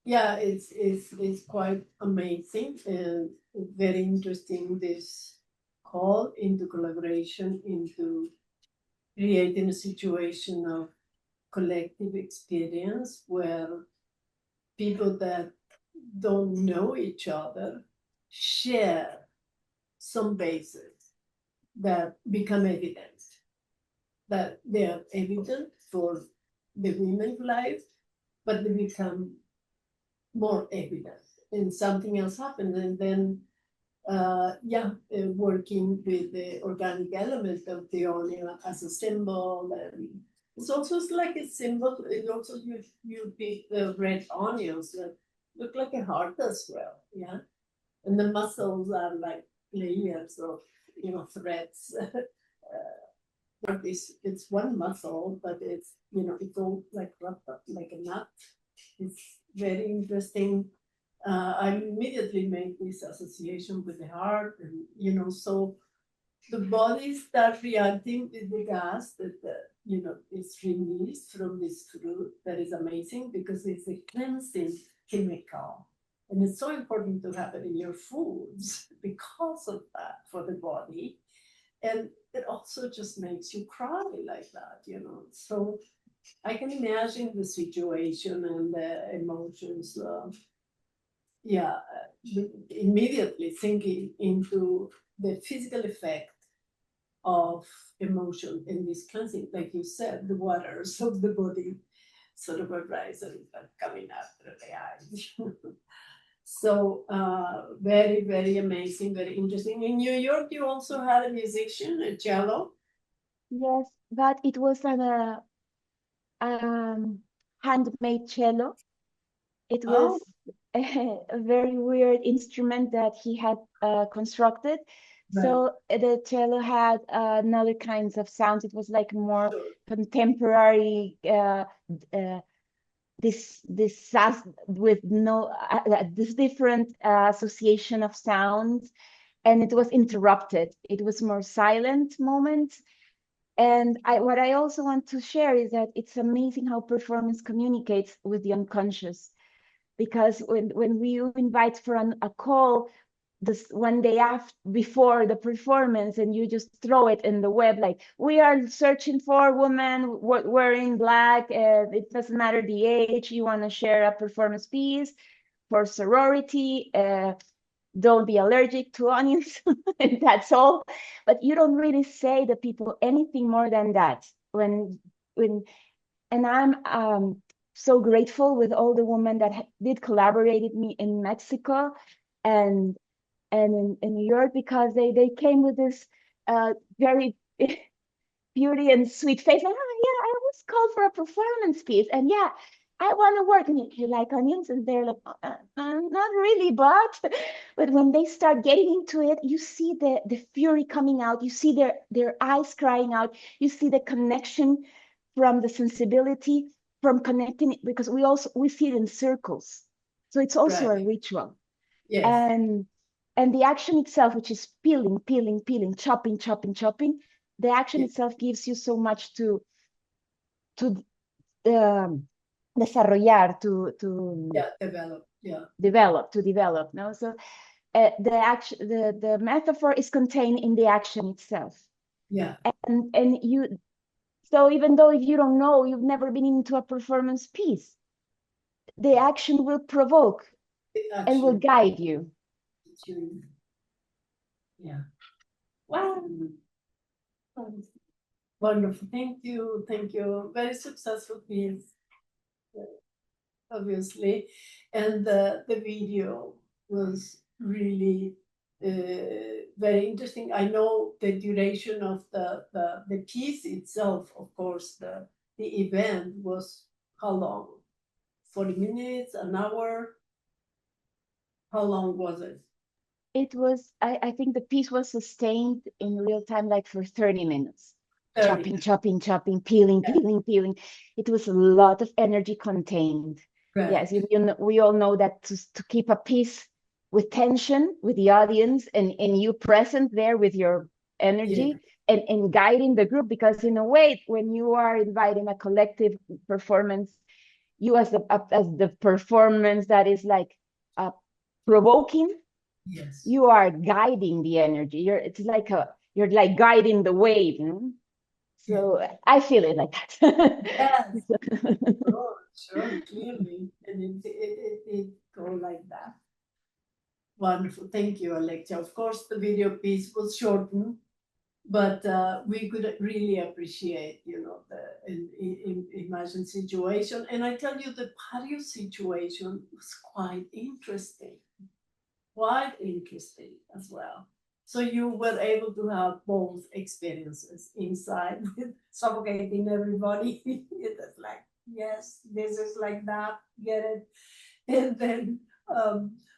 Yeah, it's quite amazing and very interesting, this call into collaboration, into creating a situation of collective experience where people that don't know each other share some bases that become evident, that they are evident for the women's life, but they become more evident, and something else happens. And then working with the organic element of the onion as a symbol, and it's also like a symbol. It also you pick the red onions that look like a heart as well, yeah, and the muscles are like layers of threads. But it's one muscle, but it's it's all like wrapped up like a nut. It's very interesting. I immediately made this association with the heart, and so the body starts reacting with the gas that is released from this fruit. That is amazing because it's a cleansing chemical, and it's so important to have it in your foods because of that for the body, and it also just makes you cry like that, So I can imagine the situation and the emotions. Immediately thinking into the physical effect of emotion in this cleansing, like you said, the waters of the body sort of arise and coming after the eyes. So very, very amazing, very interesting. In New York, you also had a musician, a cello. Yes, but it was a handmade cello. It was a very weird instrument that he had constructed. So the cello had another kinds of sounds. It was like more contemporary, this with no this different association of sounds, and it was interrupted. It was more silent moments. And what I also want to share is that it's amazing how performance communicates with the unconscious, because when we invite for a call this one day before the performance, and you just throw it in the web, like, we are searching for a woman wearing black, it doesn't matter the age, you want to share a performance piece for sorority, don't be allergic to onions, and that's all. But you don't really say to people anything more than that. And I'm so grateful with all the women that did collaborate with me in Mexico and in New York, because they came with this very beauty and sweet face, like, oh yeah, I was called for a performance piece, and yeah, I want to work. And if you like onions, and they're like, not really, but when they start getting into it, you see the fury coming out, you see their eyes crying out, you see the connection from the sensibility, from connecting, because we see it in circles, so it's also a ritual. Yes. And the action itself, which is peeling, chopping, the action itself gives you so much to desarrollar, to develop. No, so the metaphor is contained in the action itself. Yeah. And you, so even though if you don't know, you've never been into a performance piece, the action will provoke and will guide you. Yeah. Wow. Wonderful. Thank you. Very successful piece, obviously. And the video was really very interesting. I know the duration of the piece itself, of course, the event was how long? 40 minutes, an hour? How long was it? It was, I think the piece was sustained in real time, like for 30 minutes. 30. Chopping, peeling. It was a lot of energy contained. Right. Yes, we all know that to keep a piece with tension, with the audience, and you present there with your energy, and guiding the group, because in a way, when you are inviting a collective performance, you as the performance that is like provoking, you are guiding the energy. You're like guiding the wave. So I feel it like that. Yes. Sure, clearly. And it go like that. Wonderful. Thank you, Alexia. Of course, the video piece was shortened, but we could really appreciate, the imagine situation. And I tell you, the patio situation was quite interesting as well. So you were able to have both experiences inside, suffocating everybody. It's like, yes, this is like that, get it. And then,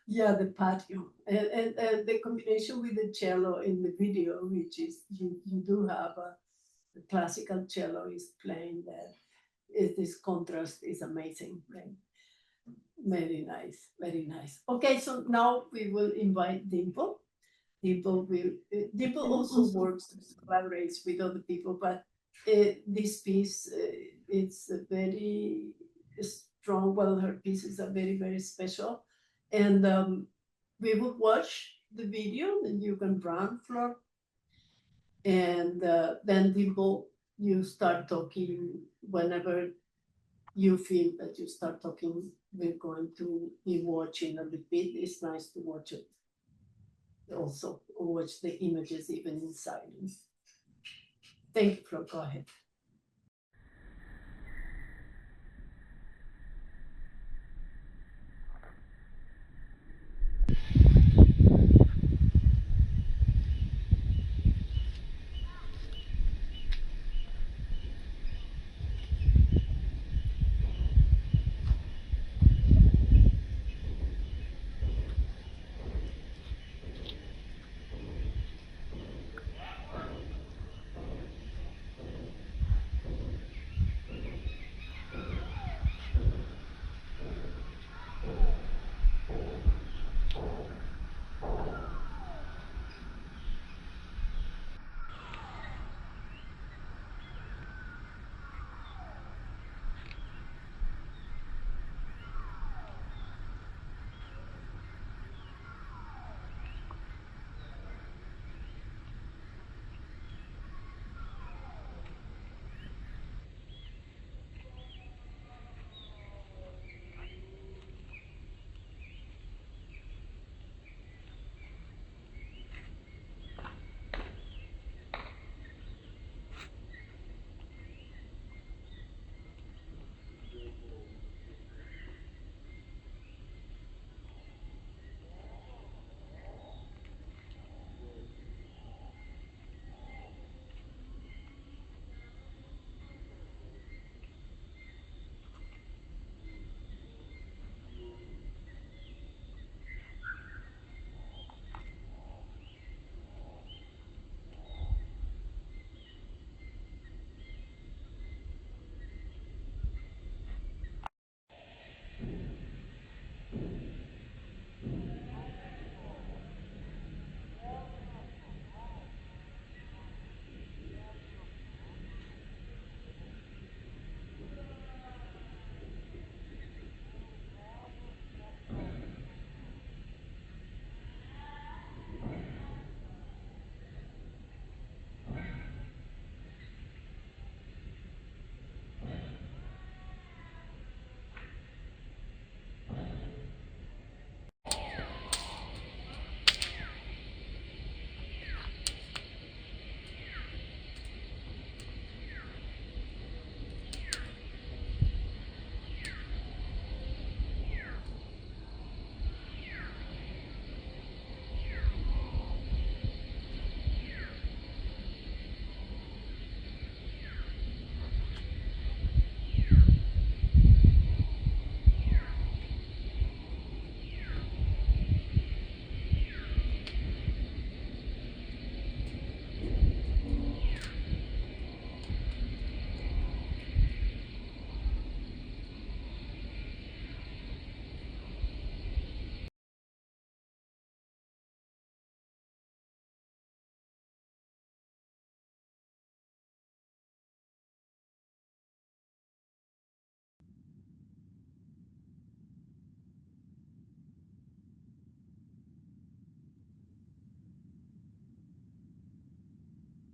the patio and the combination with the cello in the video, which is, you do have the classical cello is playing there. This contrast is amazing, right? Very nice, very nice. Okay, so now we will invite Dimple. Dimple also works, collaborates with other people, but this piece, it's a very strong. Well, her pieces are very, very special, and we will watch the video, and you can run, Flor, and then Dimple, you start talking whenever you feel that you start talking. We're going to be watching a repeat. It's nice to watch it. Also, watch the images even in silence. Thank you, Flo. Go ahead.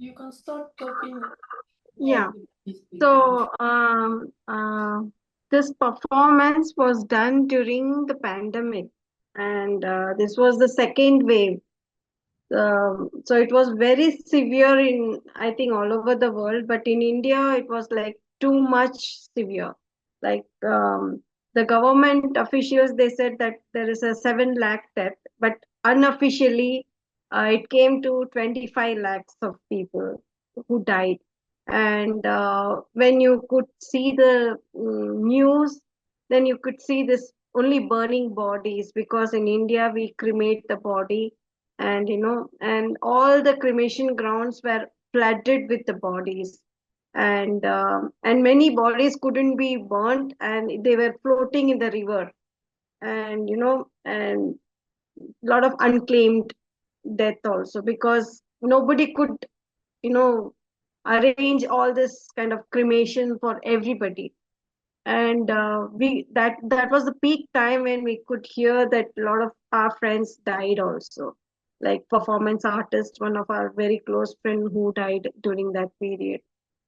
You can start talking. Yeah. So this performance was done during the pandemic, and this was the second wave. So it was very severe in, I think, all over the world, but in India it was like too much severe. Like the government officials, they said that there is a 7 lakh death, but unofficially it came to 25 lakhs of people who died. And when you could see the news, then you could see this only burning bodies, because in India we cremate the body, and and all the cremation grounds were flooded with the bodies, and many bodies couldn't be burnt, and they were floating in the river, and and a lot of unclaimed death also, because nobody could you know arrange all this kind of cremation for everybody. And we that was the peak time when we could hear that a lot of our friends died also, like performance artist, one of our very close friend who died during that period.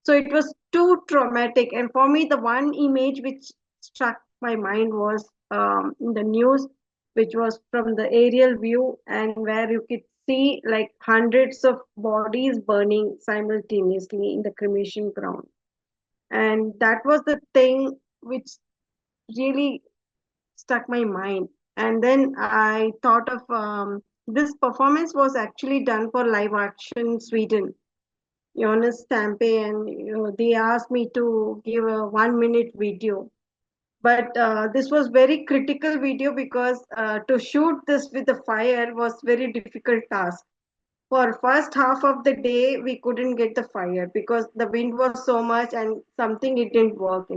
So it was too traumatic, and for me the one image which struck my mind was in the news, which was from the aerial view, and where you could see like hundreds of bodies burning simultaneously in the cremation ground. And that was the thing which really stuck my mind. And then I thought of this performance was actually done for Live Action Sweden, Jonas Stampe, and they asked me to give a 1 minute video. But this was very critical video, because to shoot this with the fire was very difficult task. For first half of the day we couldn't get the fire because the wind was so much, and something it didn't work,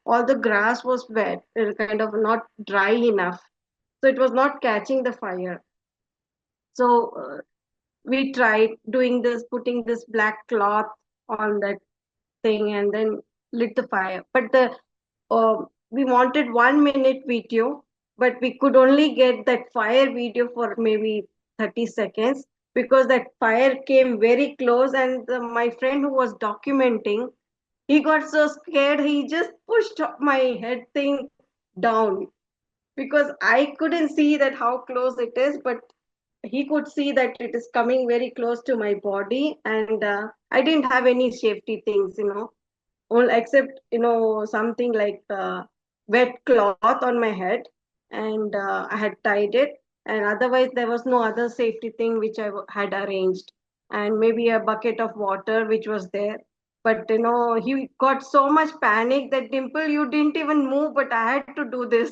all the grass was wet, kind of not dry enough, so it was not catching the fire. So we tried doing this, putting this black cloth on that thing, and then lit the fire. But the we wanted 1 minute video, but we could only get that fire video for maybe 30 seconds, because that fire came very close, and my friend who was documenting, he got so scared, he just pushed my head thing down, because I couldn't see that how close it is, but he could see that it is coming very close to my body. And I didn't have any safety things, all except something like wet cloth on my head, and I had tied it, and otherwise there was no other safety thing which I had arranged, and maybe a bucket of water which was there. But he got so much panic that, Dimple, you didn't even move, but I had to do this.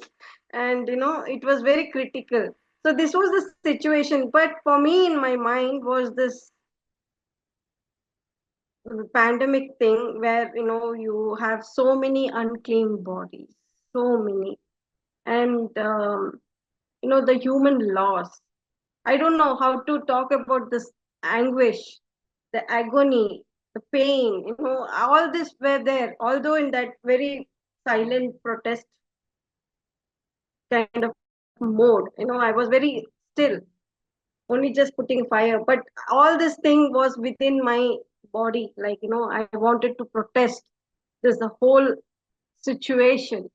And it was very critical. So this was the situation, but for me in my mind was this pandemic thing, where you have so many unclaimed bodies, so many. And the human loss, I don't know how to talk about this anguish, the agony, the pain, all this were there, although in that very silent protest kind of mode, I was very still, only just putting fire, but all this thing was within my body, like I wanted to protest this the whole situation,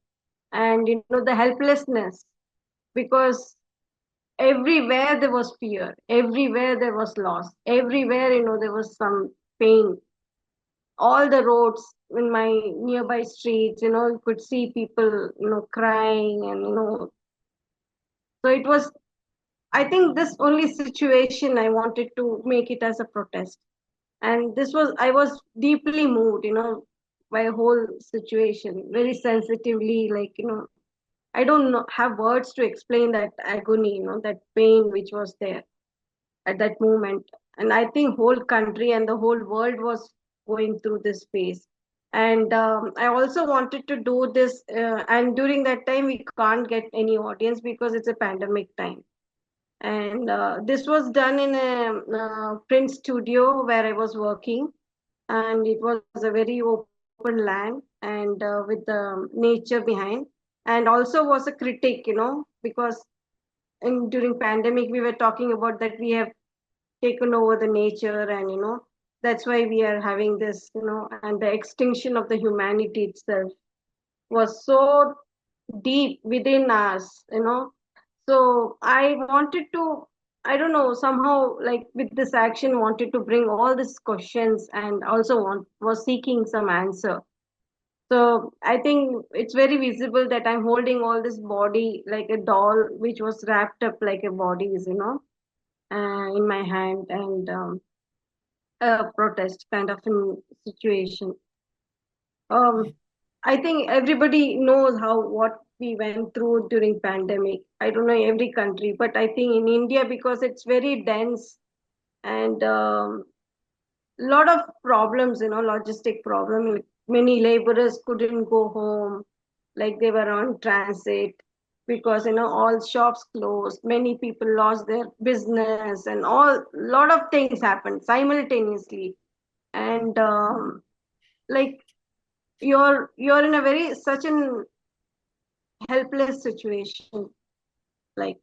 and the helplessness, because everywhere there was fear, everywhere there was loss, everywhere there was some pain. All the roads in my nearby streets, you could see people crying, and so it was, I think, this only situation I wanted to make it as a protest. And this was, I was deeply moved, by a whole situation, very sensitively, like I don't know, have words to explain that agony, that pain which was there at that moment. And I think whole country and the whole world was going through this phase. And I also wanted to do this, and during that time we can't get any audience because it's a pandemic time. And this was done in a print studio where I was working, and it was a very open land, and with the nature behind, and also was a critic, because during pandemic we were talking about that we have taken over the nature, and That's why we are having this, and the extinction of the humanity itself was so deep within us, So I wanted to, I don't know, somehow like with this action, wanted to bring all these questions and also was seeking some answer. So I think it's very visible that I'm holding all this body like a doll, which was wrapped up like a body, in my hand, and a protest kind of situation. I think everybody knows what we went through during pandemic. I don't know every country, but I think in India, because it's very dense and lot of problems, logistic problem. Many laborers couldn't go home, like they were on transit because all shops closed. Many people lost their business, and all lot of things happened simultaneously. And like you're in a very such an helpless situation. Like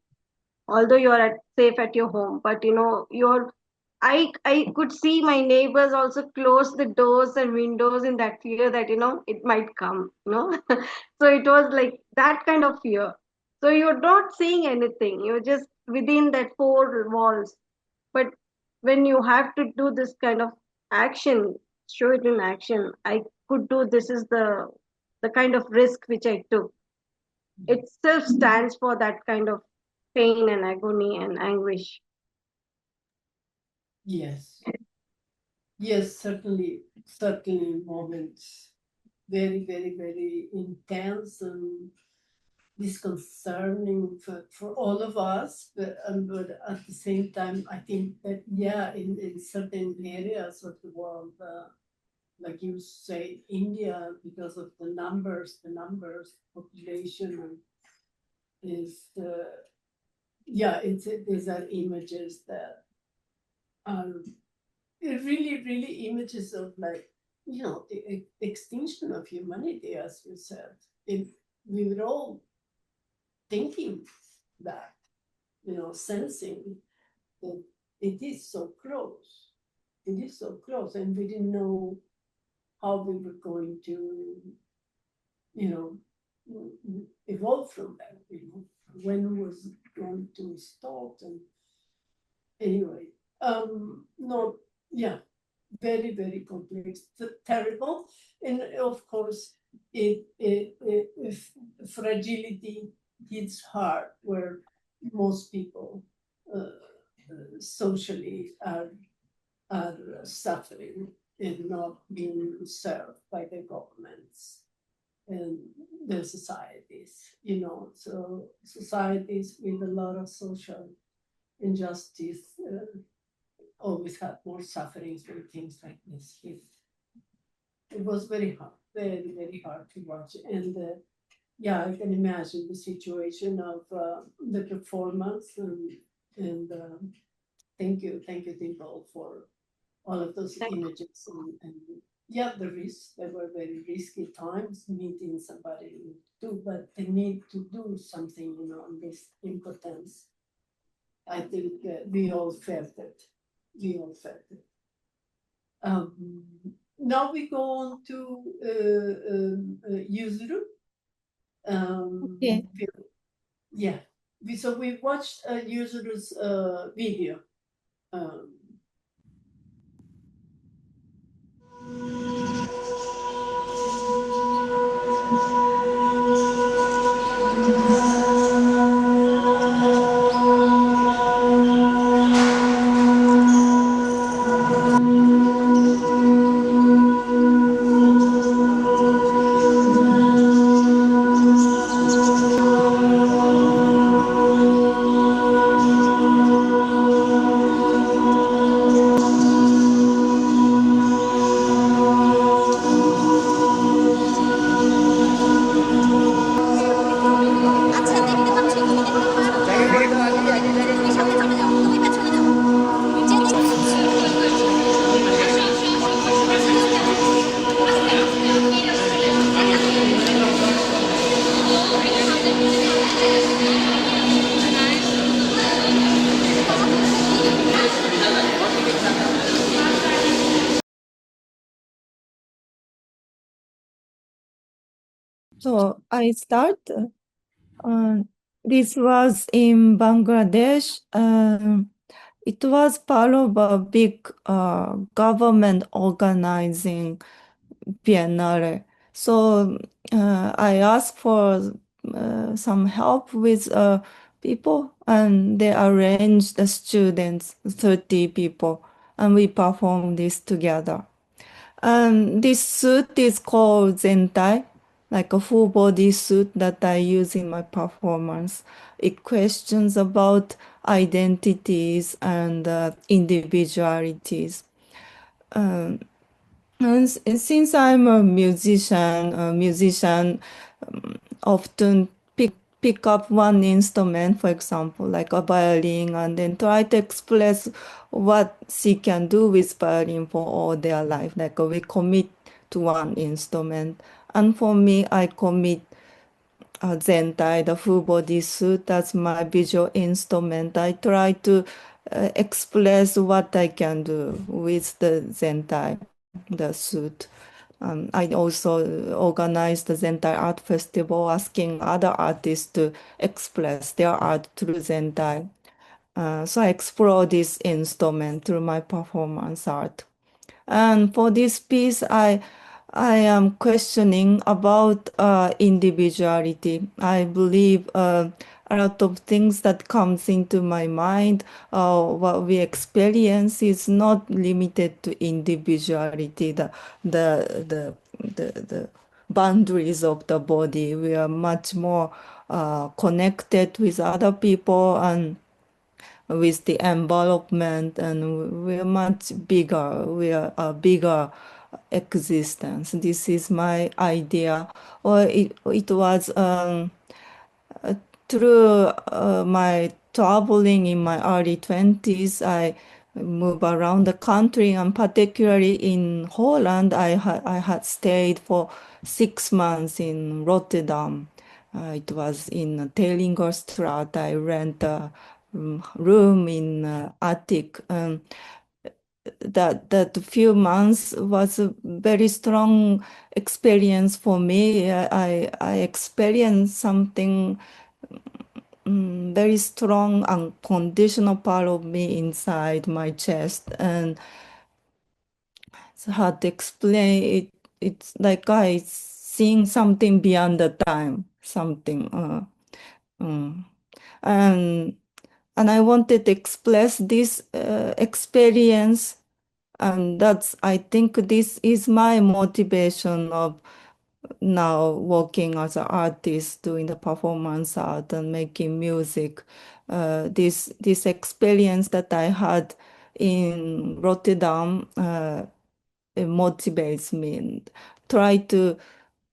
although you're safe at your home, but you're I could see my neighbors also close the doors and windows in that fear that it might come, so it was like that kind of fear. So you're not seeing anything, you're just within that four walls. But when you have to do this kind of action, show it in action, I could do this is the kind of risk which I took. Itself stands for that kind of pain and agony and anguish. Yes. Yes, certainly moments very, very, very intense and disconcerting for all of us, but at the same time, I think that, yeah, in certain areas of the world, like you say, India, because of the numbers, population is, yeah, these are images that are really, really images of like, the extinction of humanity, as you said. We were all thinking that, sensing that it is so close. It is so close, and we didn't know how we were going to, evolve from that. When was it going to start? And anyway, no, yeah, very, very complex, terrible, and of course, if fragility hits hard, where most people socially are suffering and not being served by the governments and the societies, so societies with a lot of social injustice always have more sufferings when things like this hit. It was very hard, very, very hard to watch. And yeah, I can imagine the situation of the performance. And thank you, Dimple, for all of those images. And yeah, the risks, they were very risky times meeting somebody too, but they need to do something, on this impotence. I think we all felt it. Now we go on to Yuzuru. Okay. Yeah. So we watched Yuzuru's video. So I start. This was in Bangladesh. It was part of a big government organizing Biennale. So I asked for some help with people, and they arranged the students, 30 people, and we performed this together. This suit is called Zentai, like a full body suit that I use in my performance. It questions about identities and individualities. And since I'm a musician often pick up one instrument, for example, like a violin, and then try to express what she can do with violin for all their life. Like we commit to one instrument. And for me, I commit Zentai, the full body suit, that's my visual instrument. I try to express what I can do with the Zentai, the suit. I also organized the Zentai Art Festival, asking other artists to express their art through Zentai. So I explore this instrument through my performance art. And for this piece, I am questioning about individuality. I believe a lot of things that comes into my mind, what we experience is not limited to individuality, the boundaries of the body. We are much more connected with other people and with the environment, and we're much bigger. We are a bigger existence. This is my idea. Or it was through my traveling in my early 20s, I moved around the country, and particularly in Holland, I had stayed for 6 months in Rotterdam. It was in Telingerstraat. I rent a room in attic. That few months was a very strong experience for me. I experienced something very strong, unconditional part of me inside my chest, and it's hard to explain it. It's like I seeing something beyond the time, something, and I wanted to express this experience, and I think this is my motivation of now working as an artist, doing the performance art and making music. This experience that I had in Rotterdam it motivates me, and try to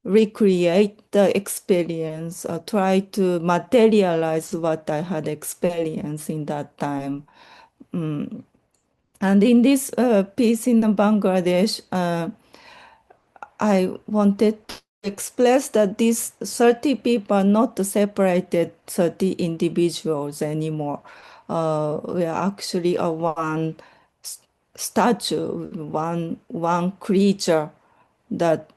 recreate the experience, try to materialize what I had experienced in that time. And in this piece in Bangladesh, I wanted to express that these 30 people are not separated 30 individuals anymore. We are actually a one statue, one creature that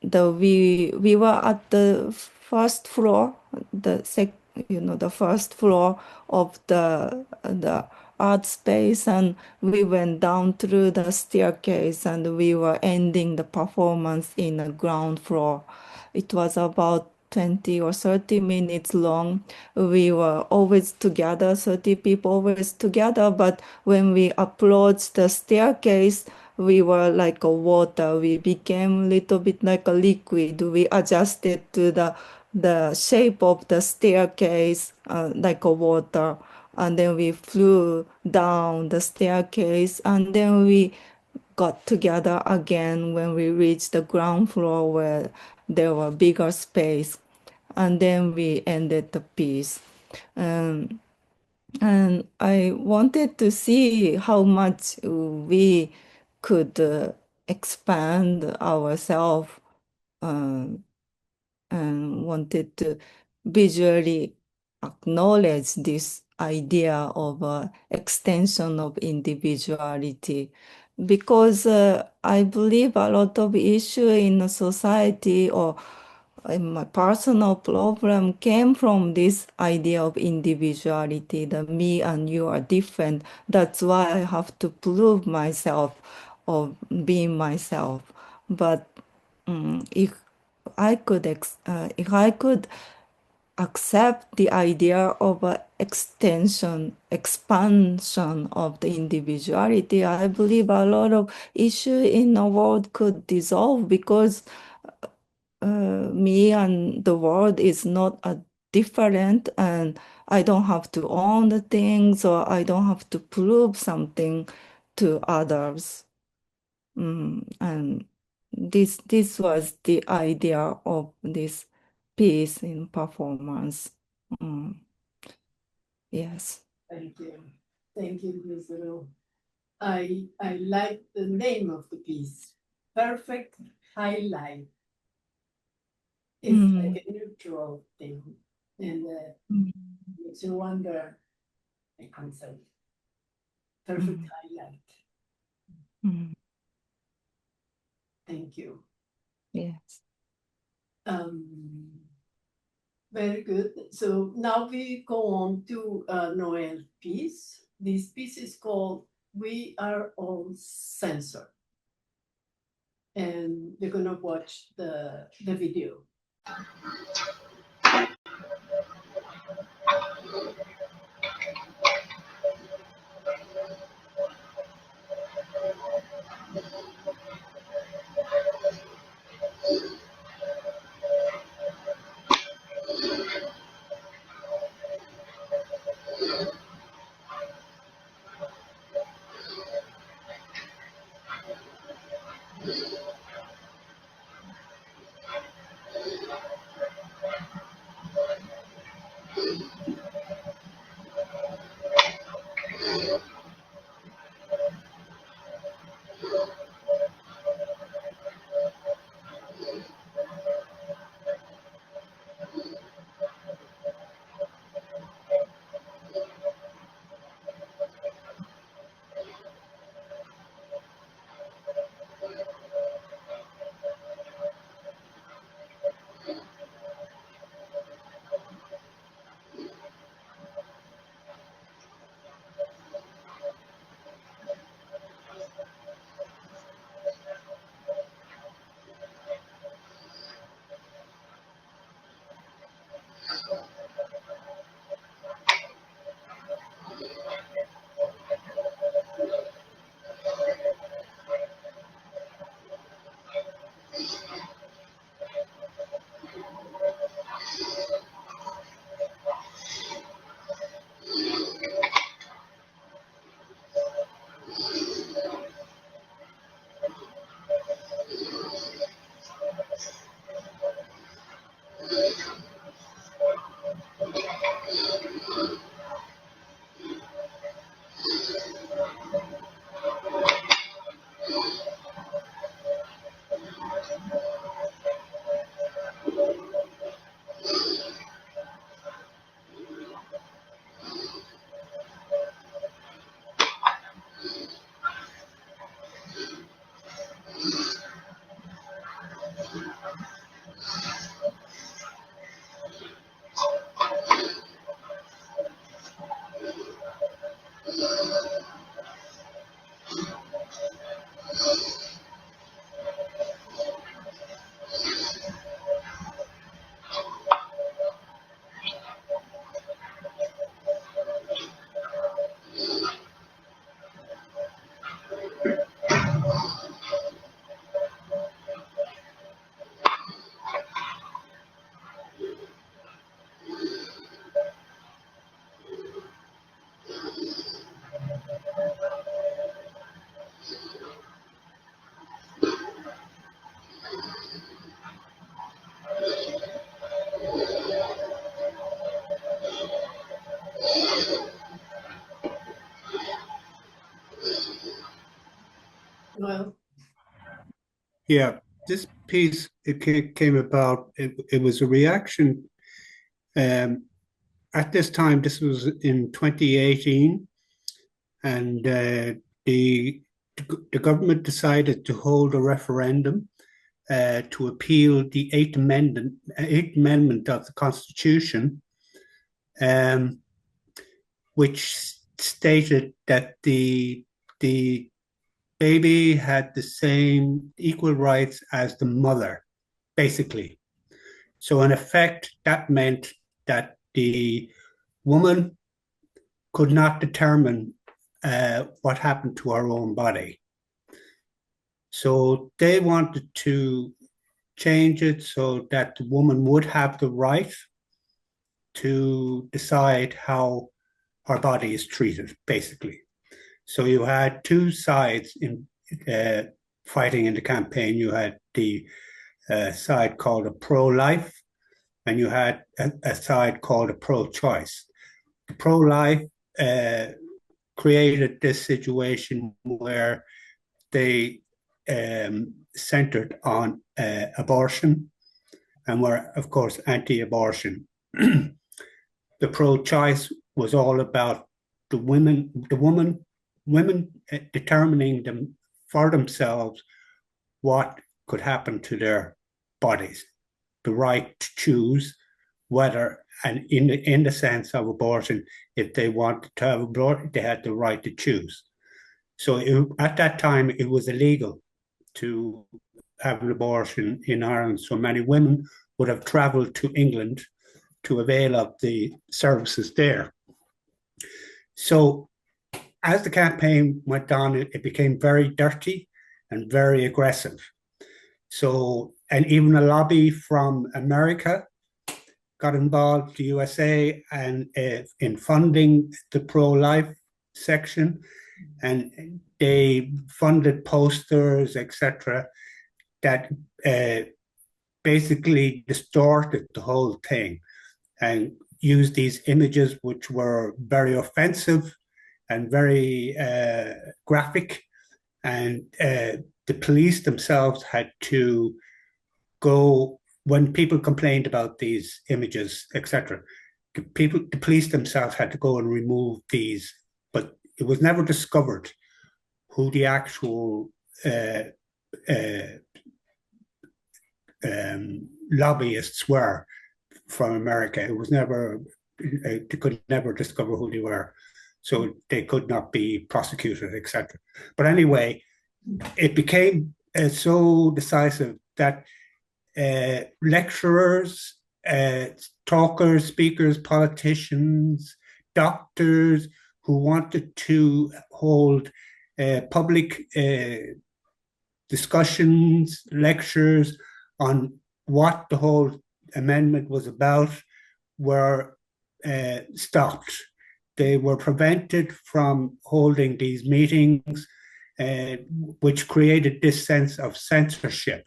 we were at the first floor, the first floor of the art space, and we went down through the staircase, and we were ending the performance in the ground floor. It was about 20 or 30 minutes long. We were always together, 30 people always together, but when we approached the staircase, we were like a water. We became a little bit like a liquid. We adjusted to the shape of the staircase like a water. And then we flew down the staircase, and then we got together again when we reached the ground floor where there were bigger space. And then we ended the piece. And I wanted to see how much we could expand ourselves, and wanted to visually acknowledge this idea of extension of individuality, because I believe a lot of issue in society or my personal problem came from this idea of individuality, that me and you are different. That's why I have to prove myself of being myself. But if I could accept the idea of an expansion of the individuality, I believe a lot of issues in the world could dissolve, because me and the world is not a different, and I don't have to own the things, or I don't have to prove something to others. And this was the idea of this piece in performance. Yes. Thank you. Thank you, Lizaro. I like the name of the piece. Perfect highlight. It's like a neutral thing. And makes you wonder the concept. Perfect highlight. Thank you. Yes. Very good. So now we go on to Noel piece. This piece is called We Are All Censored. And we're gonna watch the video. Well, Yeah, this piece came about. It was a reaction. At this time, this was in 2018, and the government decided to hold a referendum to appeal the Eighth Amendment of the Constitution, which stated that the baby had the same equal rights as the mother, basically. So in effect, that meant that the woman could not determine what happened to her own body. So they wanted to change it so that the woman would have the right to decide how her body is treated, basically. So you had two sides in fighting in the campaign. You had the side called a pro-life, and you had a side called a pro-choice. The pro-life created this situation where they centered on abortion and were, of course, anti-abortion. The pro-choice was all about the women determining them for themselves what could happen to their bodies, the right to choose whether, and in the sense of abortion, if they wanted to have abortion, they had the right to choose. So at that time, it was illegal to have an abortion in Ireland. So many women would have traveled to England to avail of the services there. So as the campaign went on, it became very dirty and very aggressive. So, and even a lobby from America got involved, the USA, and in funding the pro-life section, and they funded posters, etc., that basically distorted the whole thing and used these images which were very offensive and very graphic, and the police themselves had to go, when people complained about these images, etc., the police themselves had to go and remove these, but it was never discovered who the actual lobbyists were from America. It was never, they could never discover who they were, so they could not be prosecuted, etc. But anyway, it became so decisive that lecturers, talkers, speakers, politicians, doctors who wanted to hold public discussions, lectures on what the whole amendment was about were stopped. They were prevented from holding these meetings, which created this sense of censorship.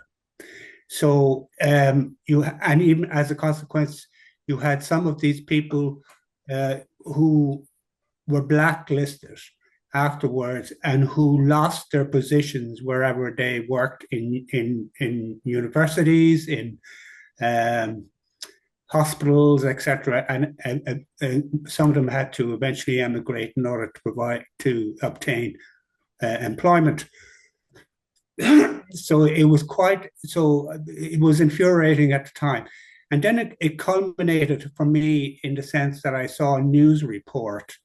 So and even as a consequence, you had some of these people who were blacklisted afterwards and who lost their positions wherever they worked in universities, in hospitals, etc. And some of them had to eventually emigrate in order to obtain employment. So it was infuriating at the time. And then it culminated for me in the sense that I saw a news report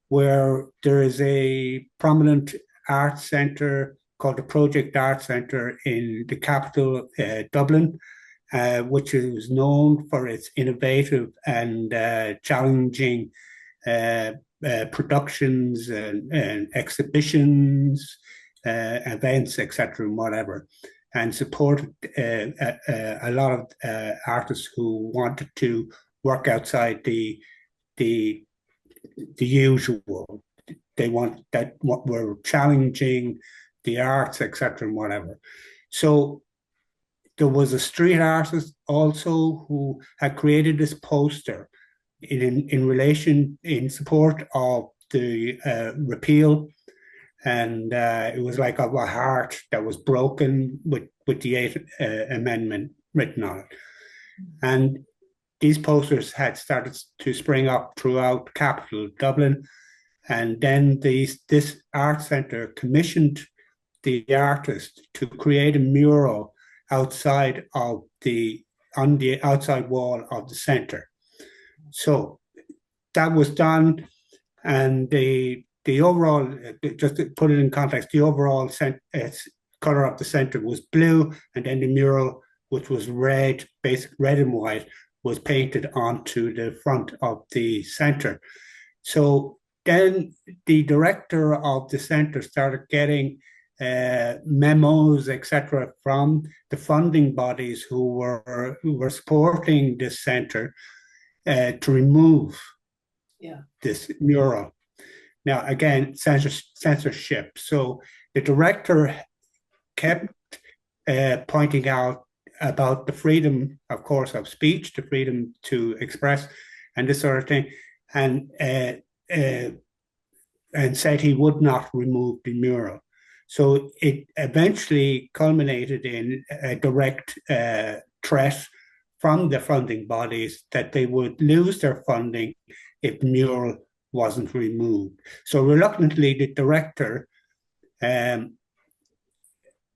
where there is a prominent art centre called the Project Art Centre in the capital, Dublin, which is known for its innovative and challenging productions and exhibitions, events, etc., and whatever, and supported a lot of artists who wanted to work outside the usual. They want that what were challenging the arts, etc., and whatever. So there was a street artist also who had created this poster in relation, in support of the repeal, and it was like a heart that was broken with the Eighth Amendment written on it. And these posters had started to spring up throughout capital Dublin, and then this art centre commissioned the artist to create a mural outside of on the outside wall of the center. So that was done, and the overall, just to put it in context, the overall color of the center was blue, and then the mural, which was red, basic red and white, was painted onto the front of the center. So then the director of the center started getting memos, etc., from the funding bodies who were supporting this center to remove this mural. Now, again, censorship. So the director kept pointing out about the freedom, of course, of speech, the freedom to express, and this sort of thing, and said he would not remove the mural. So it eventually culminated in a direct threat from the funding bodies that they would lose their funding if the mural wasn't removed. So reluctantly, the director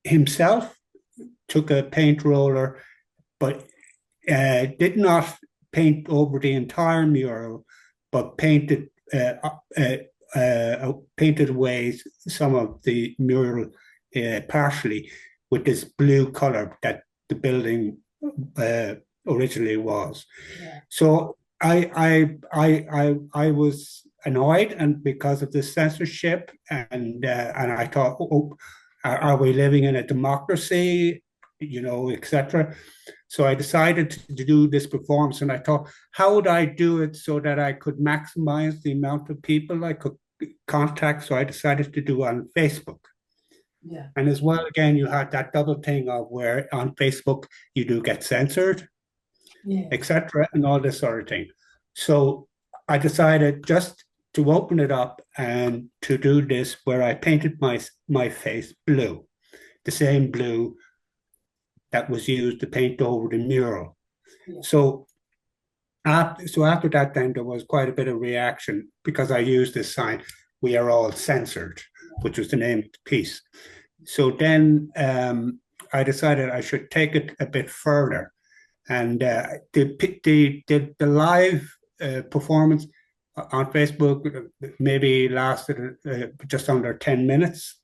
himself took a paint roller, but did not paint over the entire mural, but painted away some of the mural partially with this blue color that the building originally was. Yeah. So I was annoyed, and because of this censorship, and I thought, oh, are we living in a democracy, etc. So I decided to do this performance, and I thought, how would I do it so that I could maximize the amount of people I could contact? So I decided to do it on Facebook. Yeah. And as well, again, you had that double thing of where on Facebook you do get censored, etc., and all this sort of thing. So I decided just to open it up and to do this where I painted my face blue, the same blue that was used to paint over the mural. Yeah. So after that, then there was quite a bit of reaction because I used this sign, "We are all censored," which was the name of the piece. So then I decided I should take it a bit further, and the live performance on Facebook maybe lasted just under 10 minutes.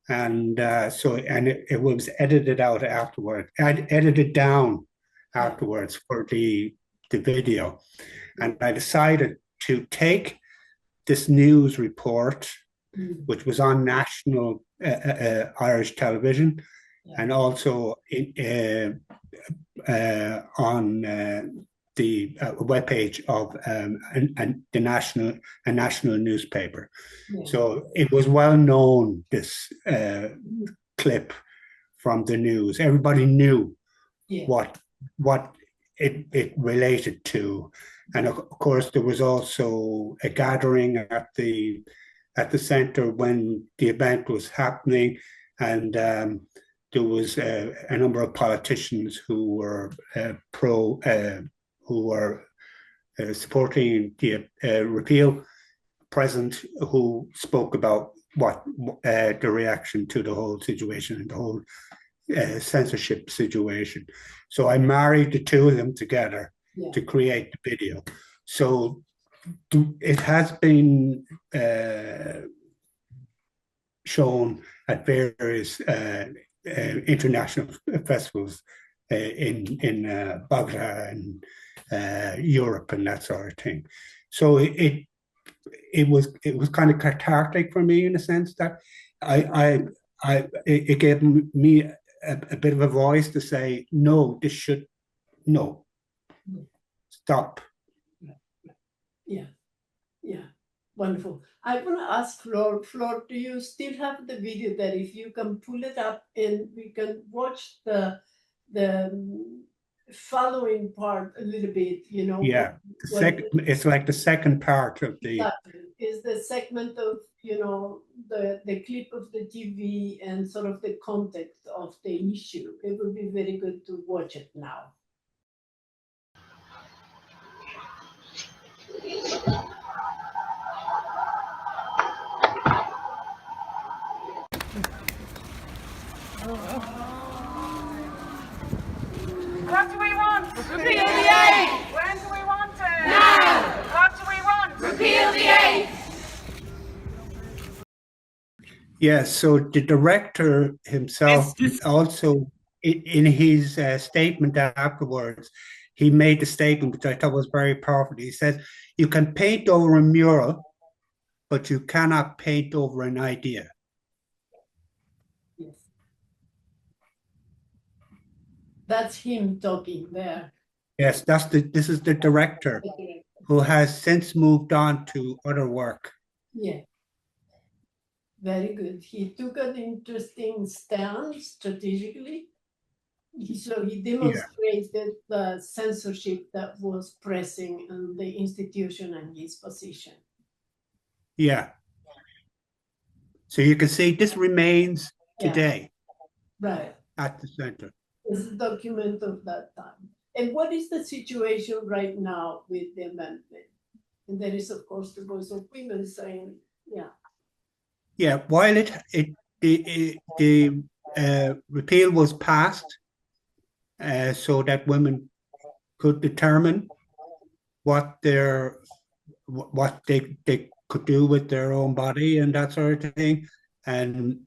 And it was edited out afterward. I'd edited down afterwards for the video. And I decided to take this news report, which was on national Irish television, and also on the webpage of a national newspaper. Yeah. So it was well known, this clip from the news. Everybody knew what it related to. And of course, there was also a gathering at the center when the event was happening, and there was a number of politicians who were supporting the repeal present, who spoke about what the reaction to the whole situation and the whole censorship situation. So I married the two of them together to create the video. So it has been shown at various international festivals in Bogota and Europe and that sort of thing. So it was kind of cathartic for me, in a sense that it gave me a bit of a voice to say, no, stop. Yeah, wonderful. I want to ask Flor, do you still have the video that if you can pull it up and we can watch the following part a little bit, Yeah, it's like the second part of the... Exactly. Is the segment of, the clip of the TV and sort of the context of the issue. It would be very good to watch it now. we want? Repeal the age! When do we want it? Now! What do we want? Repeal the age! Yes, so the director himself also, in his statement afterwards, he made a statement which I thought was very powerful. He said, "You can paint over a mural, but you cannot paint over an idea." Yes. That's him talking there. Yes, this is the director who has since moved on to other work. Yeah. Very good. He took an interesting stance strategically. So he demonstrated the censorship that was pressing on the institution and his position. Yeah. So you can see this remains today. Right. At the center. It's a document of that time. And what is the situation right now with the amendment? And there is, of course, the Voice of Women saying, Yeah, while the repeal was passed so that women could determine what they could do with their own body and that sort of thing, and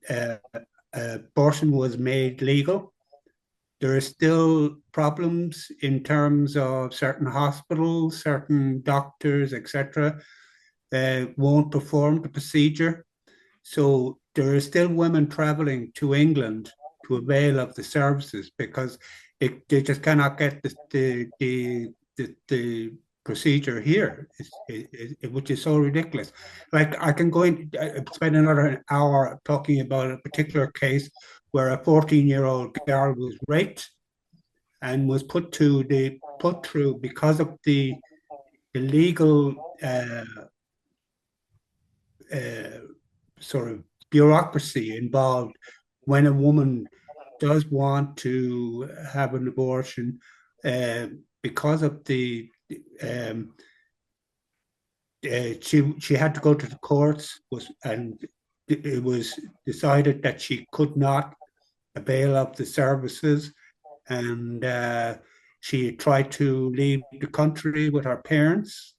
abortion was made legal. There are still problems in terms of certain hospitals, certain doctors, etc., won't perform the procedure. So there are still women traveling to England to avail of the services because they just cannot get the procedure here, which is so ridiculous. Like I can go in, spend another hour talking about a particular case where a 14-year-old girl was raped and was put through because of the legal sort of bureaucracy involved when a woman does want to have an abortion, because of the she had to go to the courts, and it was decided that she could not avail of the services, and she tried to leave the country with her parents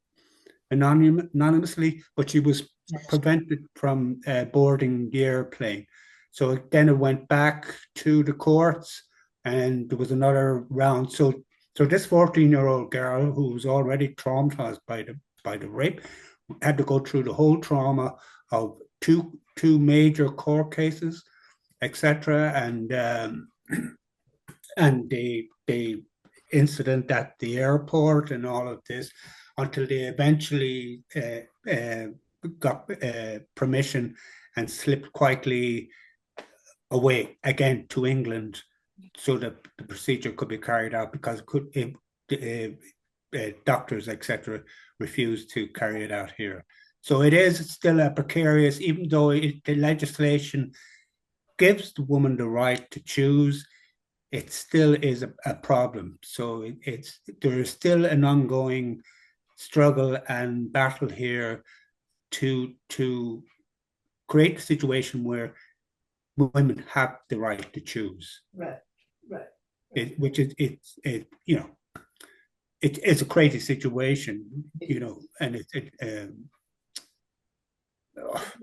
anonymously, but she was prevented from boarding the airplane. So then it went back to the courts, and there was another round. So this 14-year-old girl who was already traumatized by the rape had to go through the whole trauma of two major court cases, etc., and the incident at the airport and all of this, until they eventually got permission and slipped quietly away again to England so that the procedure could be carried out, because doctors, etc., refused to carry it out here. So it is still a precarious, even though the legislation gives the woman the right to choose, it still is a problem. So there is still an ongoing struggle and battle here to create a situation where women have the right to choose. Right. Which is it's a crazy situation, and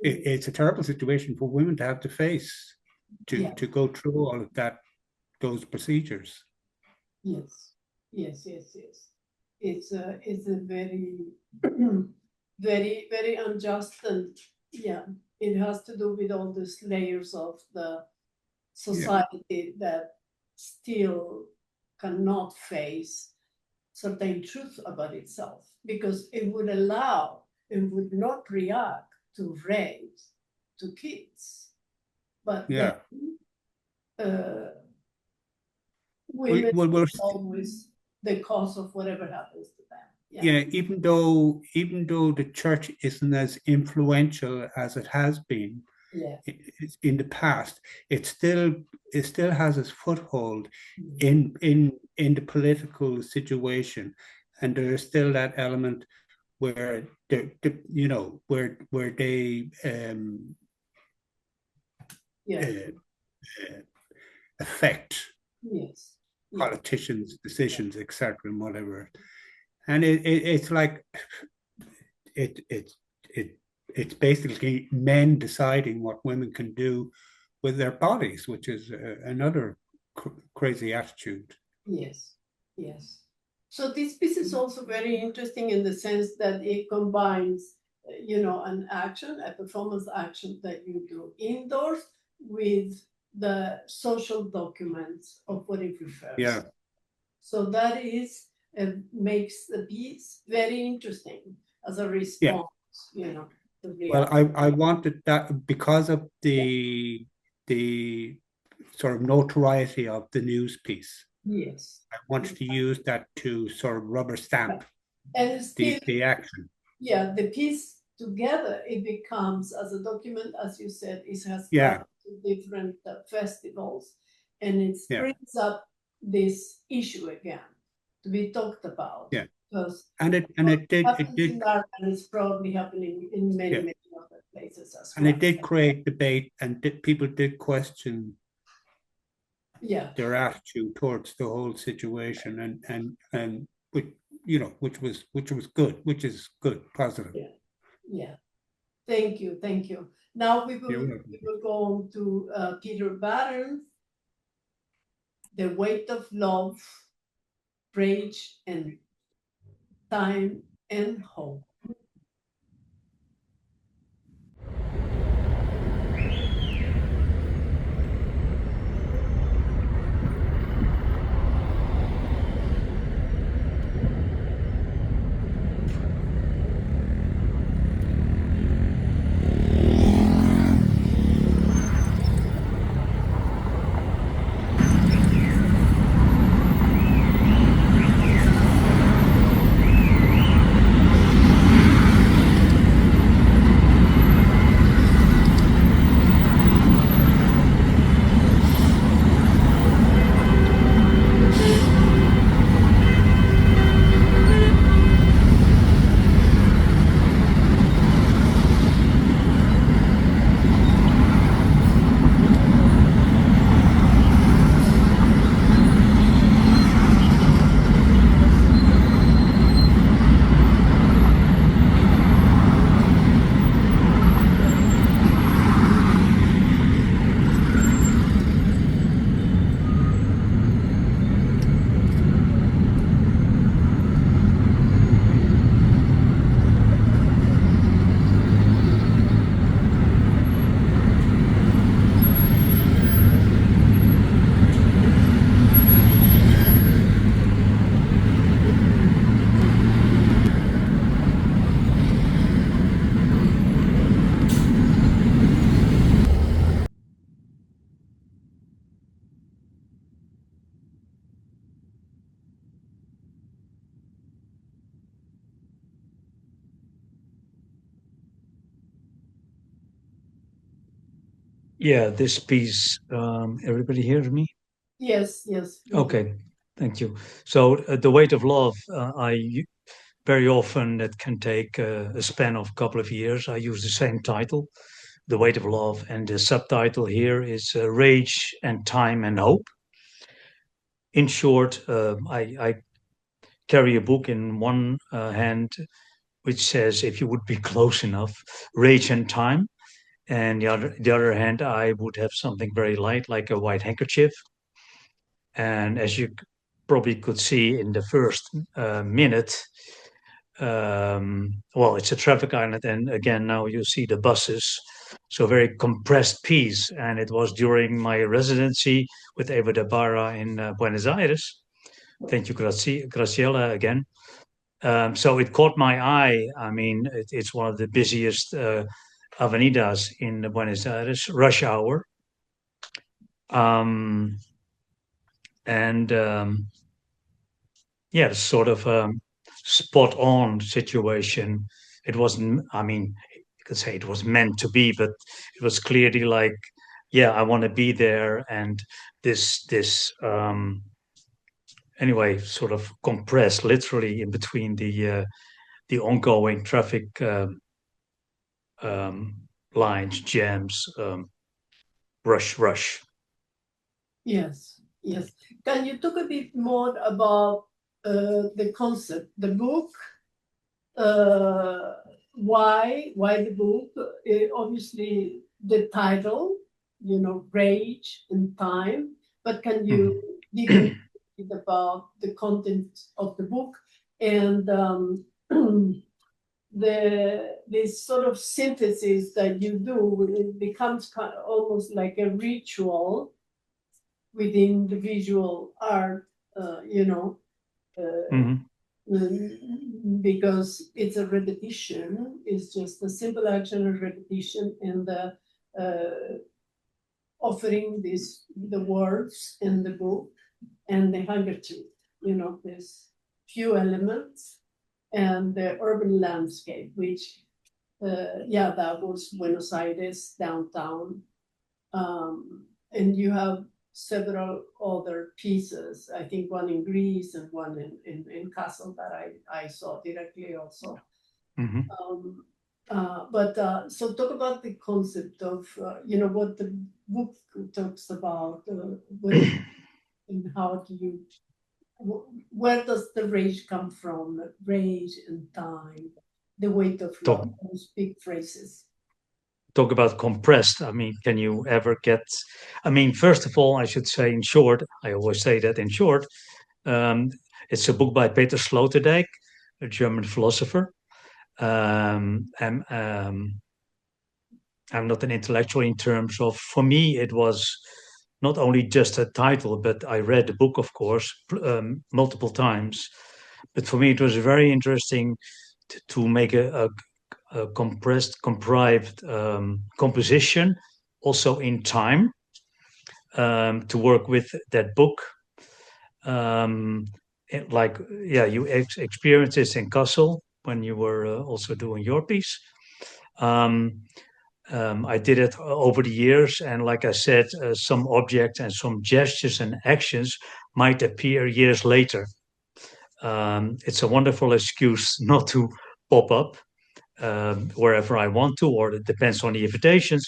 it's a terrible situation for women to have to face, to go through all of those procedures. Yes. It's a very, very, very unjust, and it has to do with all these layers of the society that still cannot face certain truth about itself, because it would allow and would not react to rape to kids, but women are always the cause of whatever happens to them. Even though the church isn't as influential as it has been in the past, it still has its foothold in the political situation, and there is still that element where they affect politicians' decisions, etc., and whatever. And it's like it's basically men deciding what women can do with their bodies, which is another crazy attitude. Yes, yes. So this piece is also very interesting in the sense that it combines, an action, a performance action that you do indoors with the social documents of what it refers. Yeah. So that is makes the piece very interesting as a response, to Well, reality. I wanted that because of the sort of notoriety of the news piece. Yes. I wanted to use that to sort of rubber stamp And still, the action. yeah, the piece together, it becomes as a document, as you said, it has Yeah. gone to different festivals, and it Yeah. brings up this issue again to be talked about. Yeah. Because And it happens did in Ireland, it's probably happening in many, Yeah. many other places as and well. it did create debate, and people did question Yeah, their attitude towards the whole situation, and which was good, which is good, positive. yeah. Thank you. Now we You're welcome. will go on to Peter Barron, The Weight of Love, Rage and Time and Hope. Yeah, this piece, everybody hears me? Yes. Okay, thank you. So The Weight of Love, very often that can take a span of a couple of years. I use the same title, The Weight of Love, and the subtitle here is Rage and Time and Hope. In short, I carry a book in one hand which says, if you would be close enough, Rage and Time. And the other hand, I would have something very light, like a white handkerchief. And as you probably could see in the first minute, well, it's a traffic island, and again, now you see the buses. So very compressed piece. And it was during my residency with Eva de Barra in Buenos Aires. Thank you, Graciela, again. So it caught my eye. I mean, it's one of the busiest avenidas in Buenos Aires, rush hour. Yeah, sort of spot on situation. It wasn't, I mean, you could say it was meant to be, but it was clearly like, yeah, I want to be there. And this anyway, sort of compressed literally in between the ongoing traffic lines, jams, rush. Yes. Yes. Can you talk a bit more about the concept, the book? Why the book? Obviously, the title, Rage and Time. But can you dig a bit about the content of the book and this sort of synthesis that you do? It becomes almost like a ritual within the visual art, because it's a repetition. It's just a simple action of repetition, and the offering the words in the book and the handkerchief. There's few elements, and the urban landscape, which that was Buenos Aires downtown, and you have several other pieces. I think one in Greece and one in Kassel that I saw directly also. So talk about the concept of what the book talks about, and how do you, where does the rage come from? Rage and time, the weight of love, those big phrases. Talk about compressed. I mean, can you ever get? I mean, first of all, I should say in short. I always say that in short. It's a book by Peter Sloterdijk, a German philosopher. And I'm not an intellectual in terms of. For me, it was not only just a title, but I read the book, of course, multiple times. But for me, it was very interesting to make a compressed, comprised composition, also in time, to work with that book. You experienced this in Kassel when you were also doing your piece. I did it over the years, and like I said, some objects and some gestures and actions might appear years later. It's a wonderful excuse not to pop up wherever I want to, or it depends on the invitations.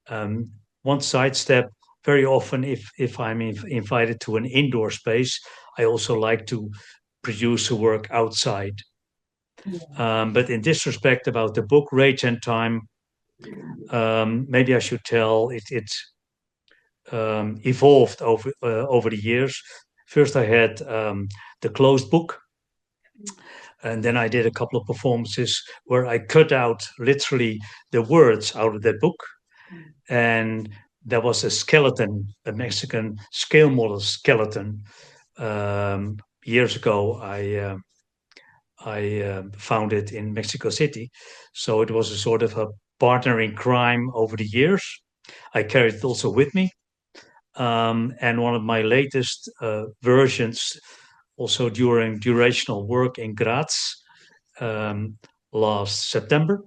One sidestep, very often if I'm invited to an indoor space, I also like to produce a work outside. But in this respect, about the book Rage and Time, maybe I should tell it evolved over the years. First I had the closed book, and then I did a couple of performances where I cut out literally the words out of that book. And there was a skeleton, a Mexican scale model skeleton. Years ago, I found it in Mexico City. So it was a sort of a partner in crime over the years. I carried it also with me. And one of my latest versions, also during durational work in Graz last September,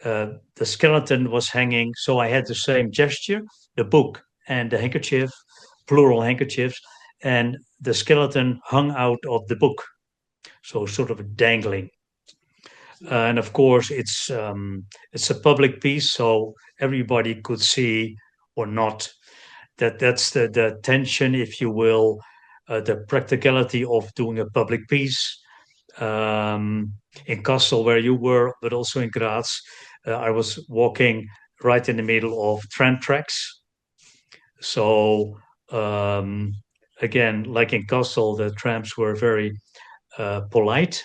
the skeleton was hanging, so I had the same gesture, the book and the handkerchief, plural handkerchiefs, and the skeleton hung out of the book, so sort of dangling. And of course, it's a public piece, so everybody could see or not. That's the tension, if you will, the practicality of doing a public piece. In Kassel, where you were, but also in Graz, I was walking right in the middle of tram tracks. So again, like in Kassel, the trams were very polite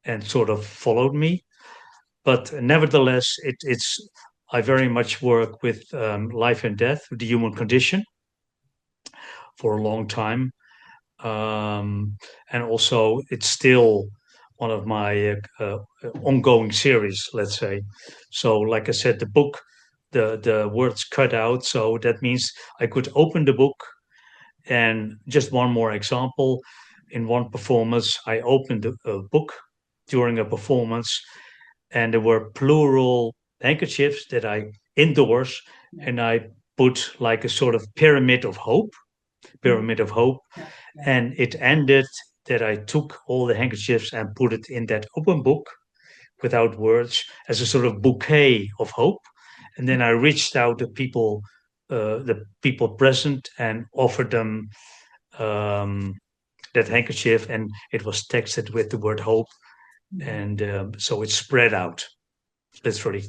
and sort of followed me. But nevertheless, I very much work with life and death, the human condition, for a long time. And also, it's still one of my ongoing series, let's say. So, like I said, the book, the words cut out. So that means I could open the book. And just one more example, in one performance, I opened a book during a performance, and there were plural handkerchiefs that I indoors, and I put like a sort of pyramid of hope. And it ended that I took all the handkerchiefs and put it in that open book without words as a sort of bouquet of hope. And then I reached out to the people present, and offered them that handkerchief, and it was texted with the word hope, and so it spread out literally.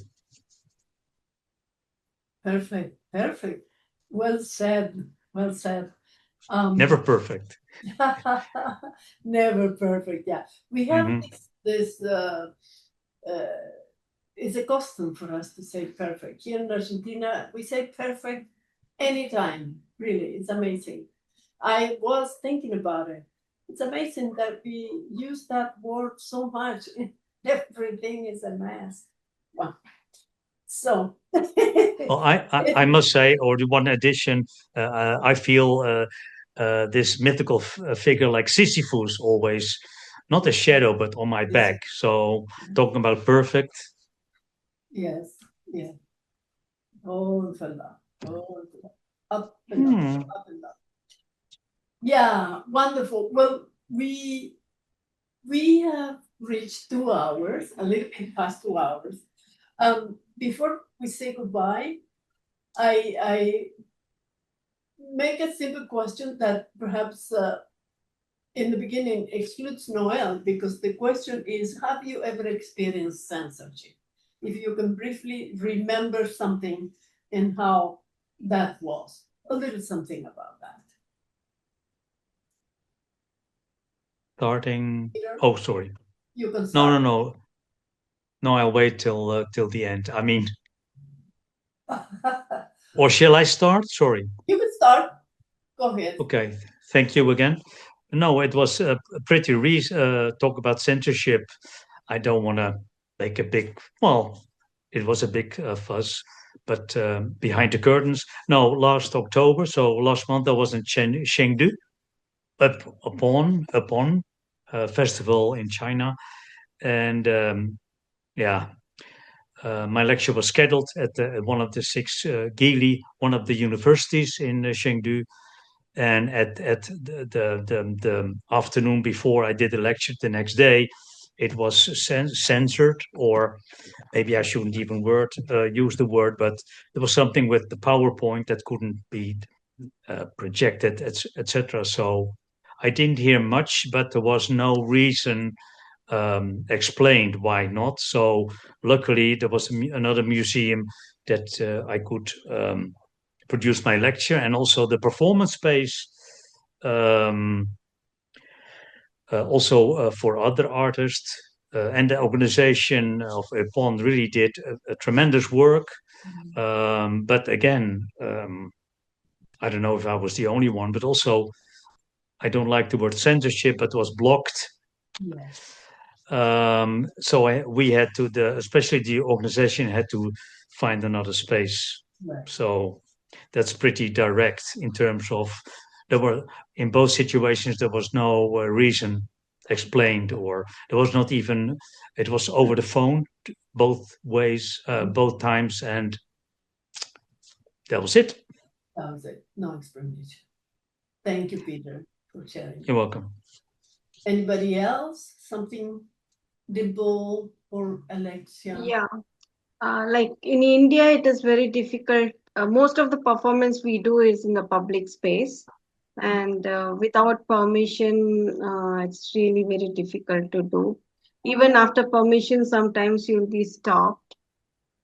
Perfect, perfect. Well said, well said. Never perfect. Never perfect, yeah. We have Mhm. this it's a custom for us to say perfect. Here in Argentina, we say perfect anytime, really. It's amazing. I was thinking about it. It's amazing that we use that word so much. Everything is a mess. Wow. So, Well, I must say, or the one addition, I feel this mythical figure like Sisyphus always, not a shadow, but on my back. So talking about perfect. yes, yeah. Oh, fella. Oh, fella. Up and up, up and up. Yeah, wonderful. Well, we have reached 2 hours, a little bit past 2 hours. Before we say goodbye, I make a simple question that perhaps in the beginning excludes Noel, because the question is, have you ever experienced censorship? If you can briefly remember something and how that was, a little something about that. Starting. Peter, Oh, sorry. you can No, start. no. I'll wait till the end. I mean, or shall I start? Sorry. You can start. Go ahead. Okay. Thank you again. No, it was pretty talk about censorship. I don't want to make a big, well, it was a big fuss, but behind the curtains. No, last October, so last month I was in Chengdu, upon festival in China, and yeah, my lecture was scheduled at one of the 6 Gili, one of the universities in Chengdu. And at the afternoon before I did the lecture the next day, it was censored, or maybe I shouldn't even use the word, but there was something with the PowerPoint that couldn't be projected, etc. So I didn't hear much, but there was no reason explained why not. So luckily there was another museum that I could produce my lecture, and also the performance space, also for other artists. And the organization of EPON really did a tremendous work. But again, I don't know if I was the only one, but also I don't like the word censorship, but was blocked. Yes. So we had to, especially the organization had to find another space. Right. So that's pretty direct in terms of in both situations there was no reason explained, or there was not even, it was over the phone both ways, both times, and that was it. That was it. No explanation. Thank you, Peter, for sharing. You're welcome. Anybody else? Something, Dimple or Alexia? Yeah. Like in India, it is very difficult. Most of the performance we do is in the public space, and without permission, it's really very difficult to do. Even after permission, sometimes you'll be stopped.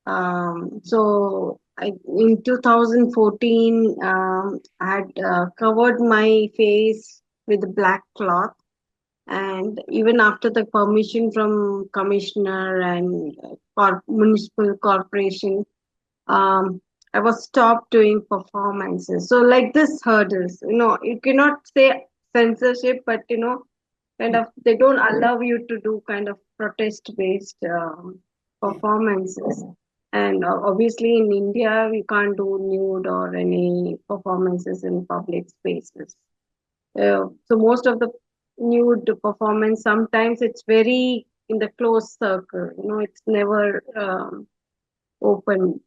So in 2014, I had covered my face with a black cloth, and even after the permission from commissioner and municipal corporation, I was stopped doing performances. So like this hurdles, you cannot say censorship, but kind of they don't allow you to do kind of protest based performances. And obviously in India we can't do nude or any performances in public spaces. So most of the nude performance, sometimes it's very in the closed circle, it's never open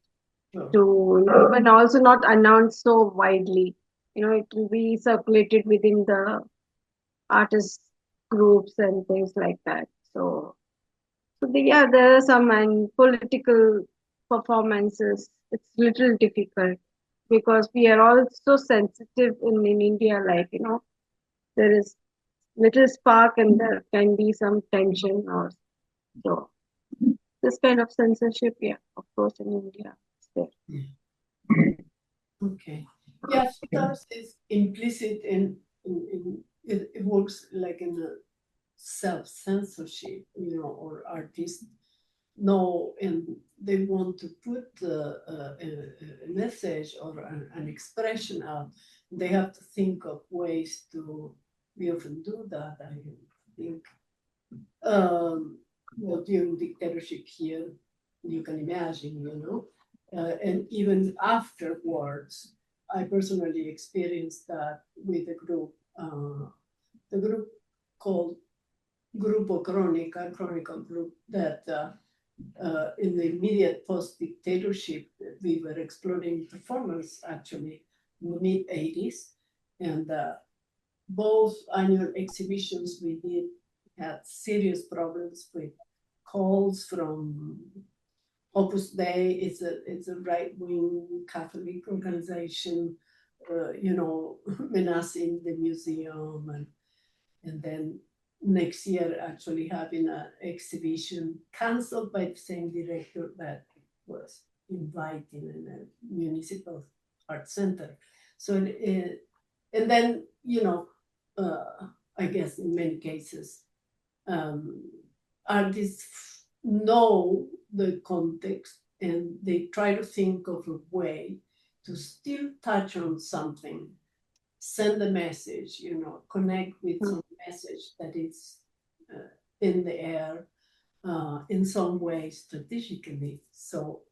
to, and also not announced so widely. It will be circulated within the artist groups and things like that. Yeah, there are some, and political performances. It's little difficult because we are also sensitive in India, like there is little spark and there can be some tension or so. This kind of censorship, yeah, of course, in India, it's there. Okay. Yeah, sometimes it's implicit it works like in a self-censorship, or artists know and they want to put a message or an expression out. They have to think of ways to. We often do that. I think during dictatorship here, you can imagine, and even afterwards, I personally experienced that with a group, the group called Grupo Crónica, Chronicle Group, that in the immediate post-dictatorship, we were exploring performance actually in the mid-80s, and both annual exhibitions we did had serious problems with calls from Opus Dei. It's a right-wing Catholic organization, menacing the museum, and then next year actually having an exhibition canceled by the same director that was inviting in a municipal art center. So, and then, I guess in many cases, artists know the context and they try to think of a way to still touch on something, send a message, connect with some message that is in the air in some way strategically. So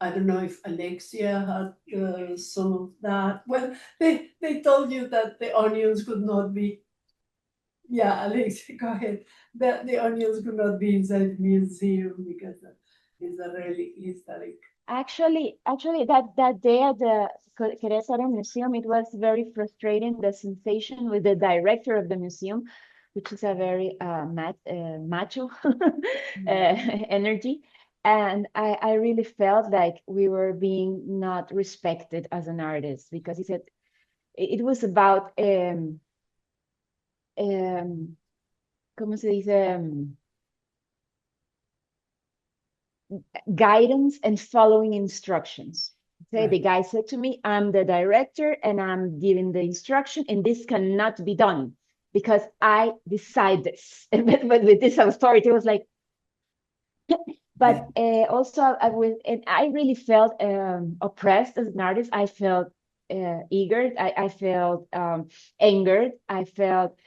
I don't know if Alexia had some of that. Well, they told you that the onions could not be. Yeah, Alexia, go ahead. That the onions could not be inside the museum because it's a really historic. Actually, that day at the Querétaro Museum, it was very frustrating, the sensation with the director of the museum, which is a very macho energy. And I really felt like we were being not respected as an artist, because he said it was about ¿cómo se dice? Guidance and following instructions. Okay, right. The guy said to me, I'm the director and I'm giving the instruction, and this cannot be done because I decide this. but with this authority, it was like, but also I really felt oppressed as an artist. I felt eager. I felt angered. I felt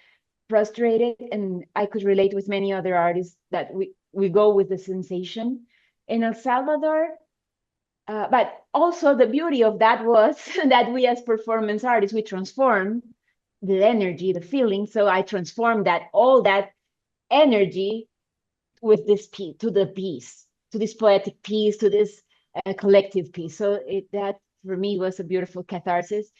frustrated, and I could relate with many other artists that we go with the sensation. In El Salvador, but also the beauty of that was that we as performance artists, we transform the energy, the feeling. So I transformed all that energy with this piece, to the piece, to this poetic piece, to this collective piece. So that for me was a beautiful catharsis.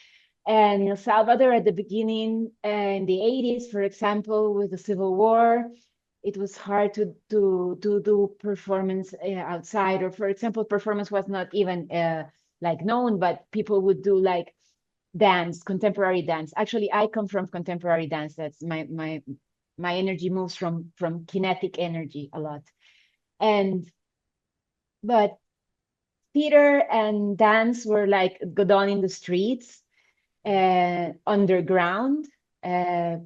And in El Salvador at the beginning, in the 80s, for example, with the Civil War, it was hard to do performance outside, or for example, performance was not even like known, but people would do like dance, contemporary dance. Actually, I come from contemporary dance. That's my energy moves from kinetic energy a lot. But theater and dance were like done in the streets, underground, where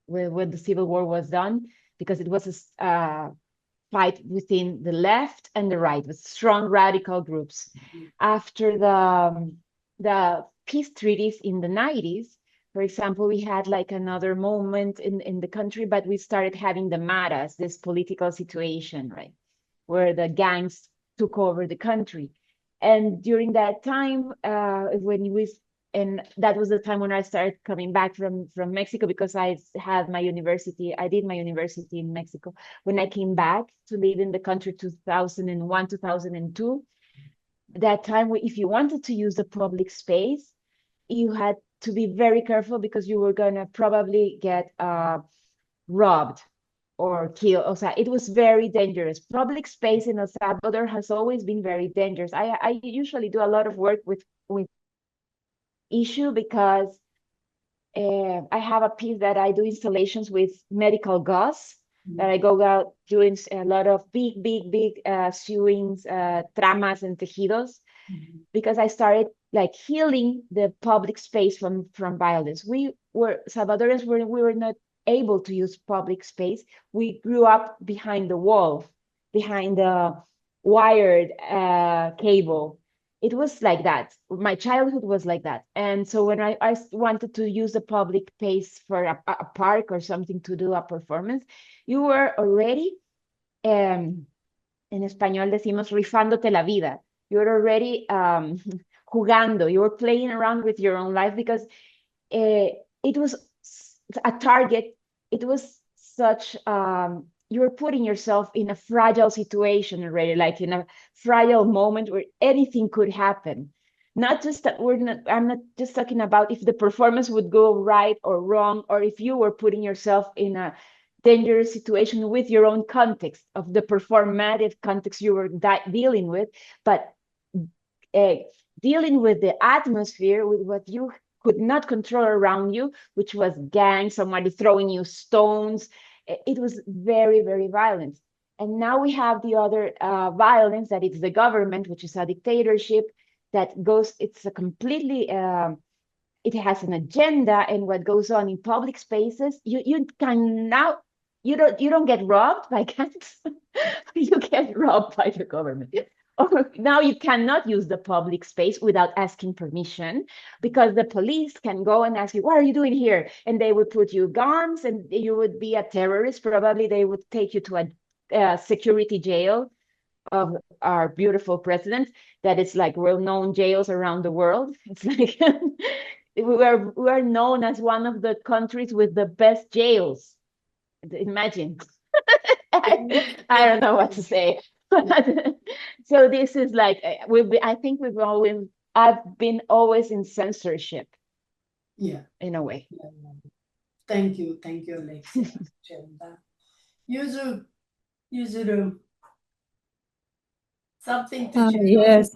the Civil War was done, because it was a fight within the left and the right, with strong radical groups. After the peace treaties in the 90s, for example, we had like another moment in the country, but we started having the maras, this political situation, right, where the gangs took over the country. And during that time, and that was the time when I started coming back from Mexico, because I did my university in Mexico. When I came back to live in the country, 2001, 2002, that time, if you wanted to use the public space, you had to be very careful, because you were gonna probably get robbed or killed. So it was very dangerous. Public space in El Salvador has always been very dangerous. I usually do a lot of work with issue, because I have a piece that I do installations with medical gauze, that I go out doing a lot of big sewings, tramas and tejidos, because I started like healing the public space from violence. We were Salvadorans, we were not able to use public space. We grew up behind the wall, behind the wired cable. It was like that. My childhood was like that. And so when I wanted to use the public space for a park or something to do a performance, you were already, en español decimos, rifándote la vida. You're already jugando. You were playing around with your own life, because it was a target. It was such, you were putting yourself in a fragile situation already, like in a fragile moment where anything could happen. Not just that I'm not just talking about if the performance would go right or wrong, or if you were putting yourself in a dangerous situation with your own context of the performative context you were dealing with, but dealing with the atmosphere, with what you could not control around you, which was gangs, somebody throwing you stones. It was very, very violent. And now we have the other violence, that it's the government, which is a dictatorship that goes, it's a completely, it has an agenda, and what goes on in public spaces, you can now, you don't get robbed by gangs, you get robbed by the government. Or now you cannot use the public space without asking permission, because the police can go and ask you, what are you doing here? And they would put you guns, and you would be a terrorist. Probably they would take you to a security jail of our beautiful president, that is like well-known jails around the world. It's like we are known as one of the countries with the best jails. Imagine. I don't know what to say. So this is like, I think I've been always in censorship. Yeah. In a way. Yeah. Thank you, Alexia, sharing that. Yuzuru, something to share. Yes.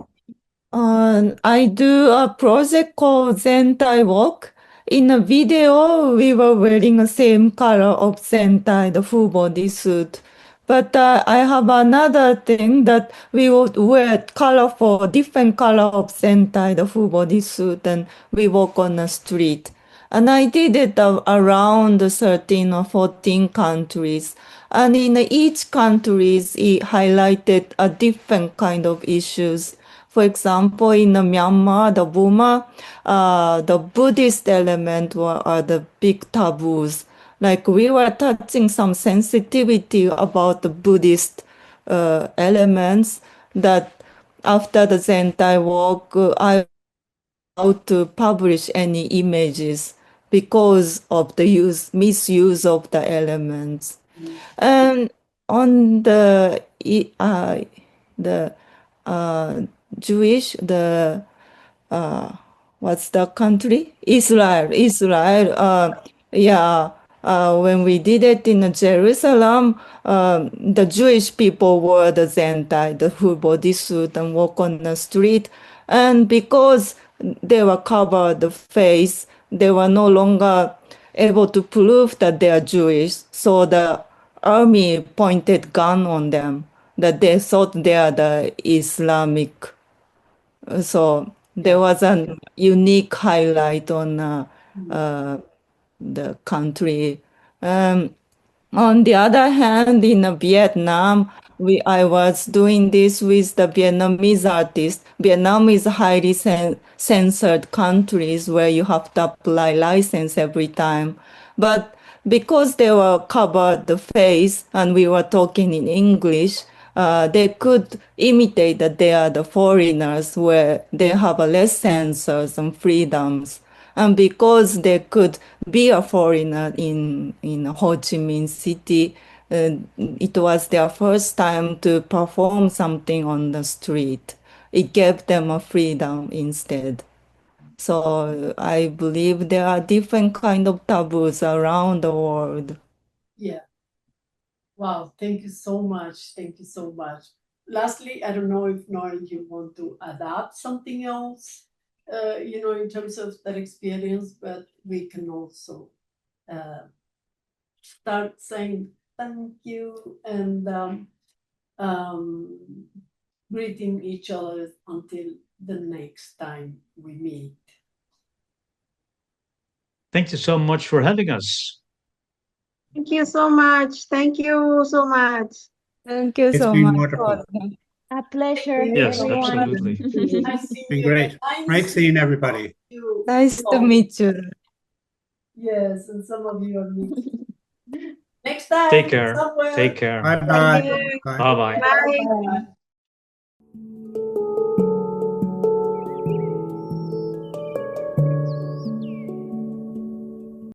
I do a project called Zentai Walk. In a video, we were wearing the same color of Zentai, the full body suit. But I have another thing that we would wear different color of Zentai, the full body suit, and we walk on the street. And I did it around 13 or 14 countries. And in each countries, it highlighted a different kind of issues. For example, in Myanmar, the Burma, the Buddhist element are the big taboos. Like we were touching some sensitivity about the Buddhist elements that after the Zentai walk, I allowed to publish any images because of the misuse of the elements. And on the Jewish, what's the country? Israel. Yeah. When we did it in Jerusalem, the Jewish people wore the zentai, the full body suit, and walk on the street. And because they were covered the face, they were no longer able to prove that they are Jewish. So the army pointed gun on them, that they thought they are the Islamic. So there was a unique highlight on the country. On the other hand, in Vietnam, I was doing this with the Vietnamese artists. Vietnam is a highly censored countries where you have to apply license every time. But because they were covered the face and we were talking in English, they could imitate that they are the foreigners where they have less censors and freedoms. And because they could be a foreigner in Ho Chi Minh City, it was their first time to perform something on the street. It gave them a freedom instead. So I believe there are different kind of taboos around the world. Yeah. Wow, thank you so much. Thank you so much. Lastly, I don't know if Noel, you want to adapt something else in terms of that experience, but we can also start saying thank you and greeting each other until the next time we meet. Thank you so much for having us. Thank you so much. Thank you so much. Thank you It's so been much. wonderful. A pleasure, Yes, everyone. absolutely. Nice seeing Been you. great. Great seeing everybody. Nice to meet you. Yes, and some of you are meeting. Next time, Take care. somewhere. Take care. Bye-bye. Okay. Bye. Bye-bye. Bye. Bye.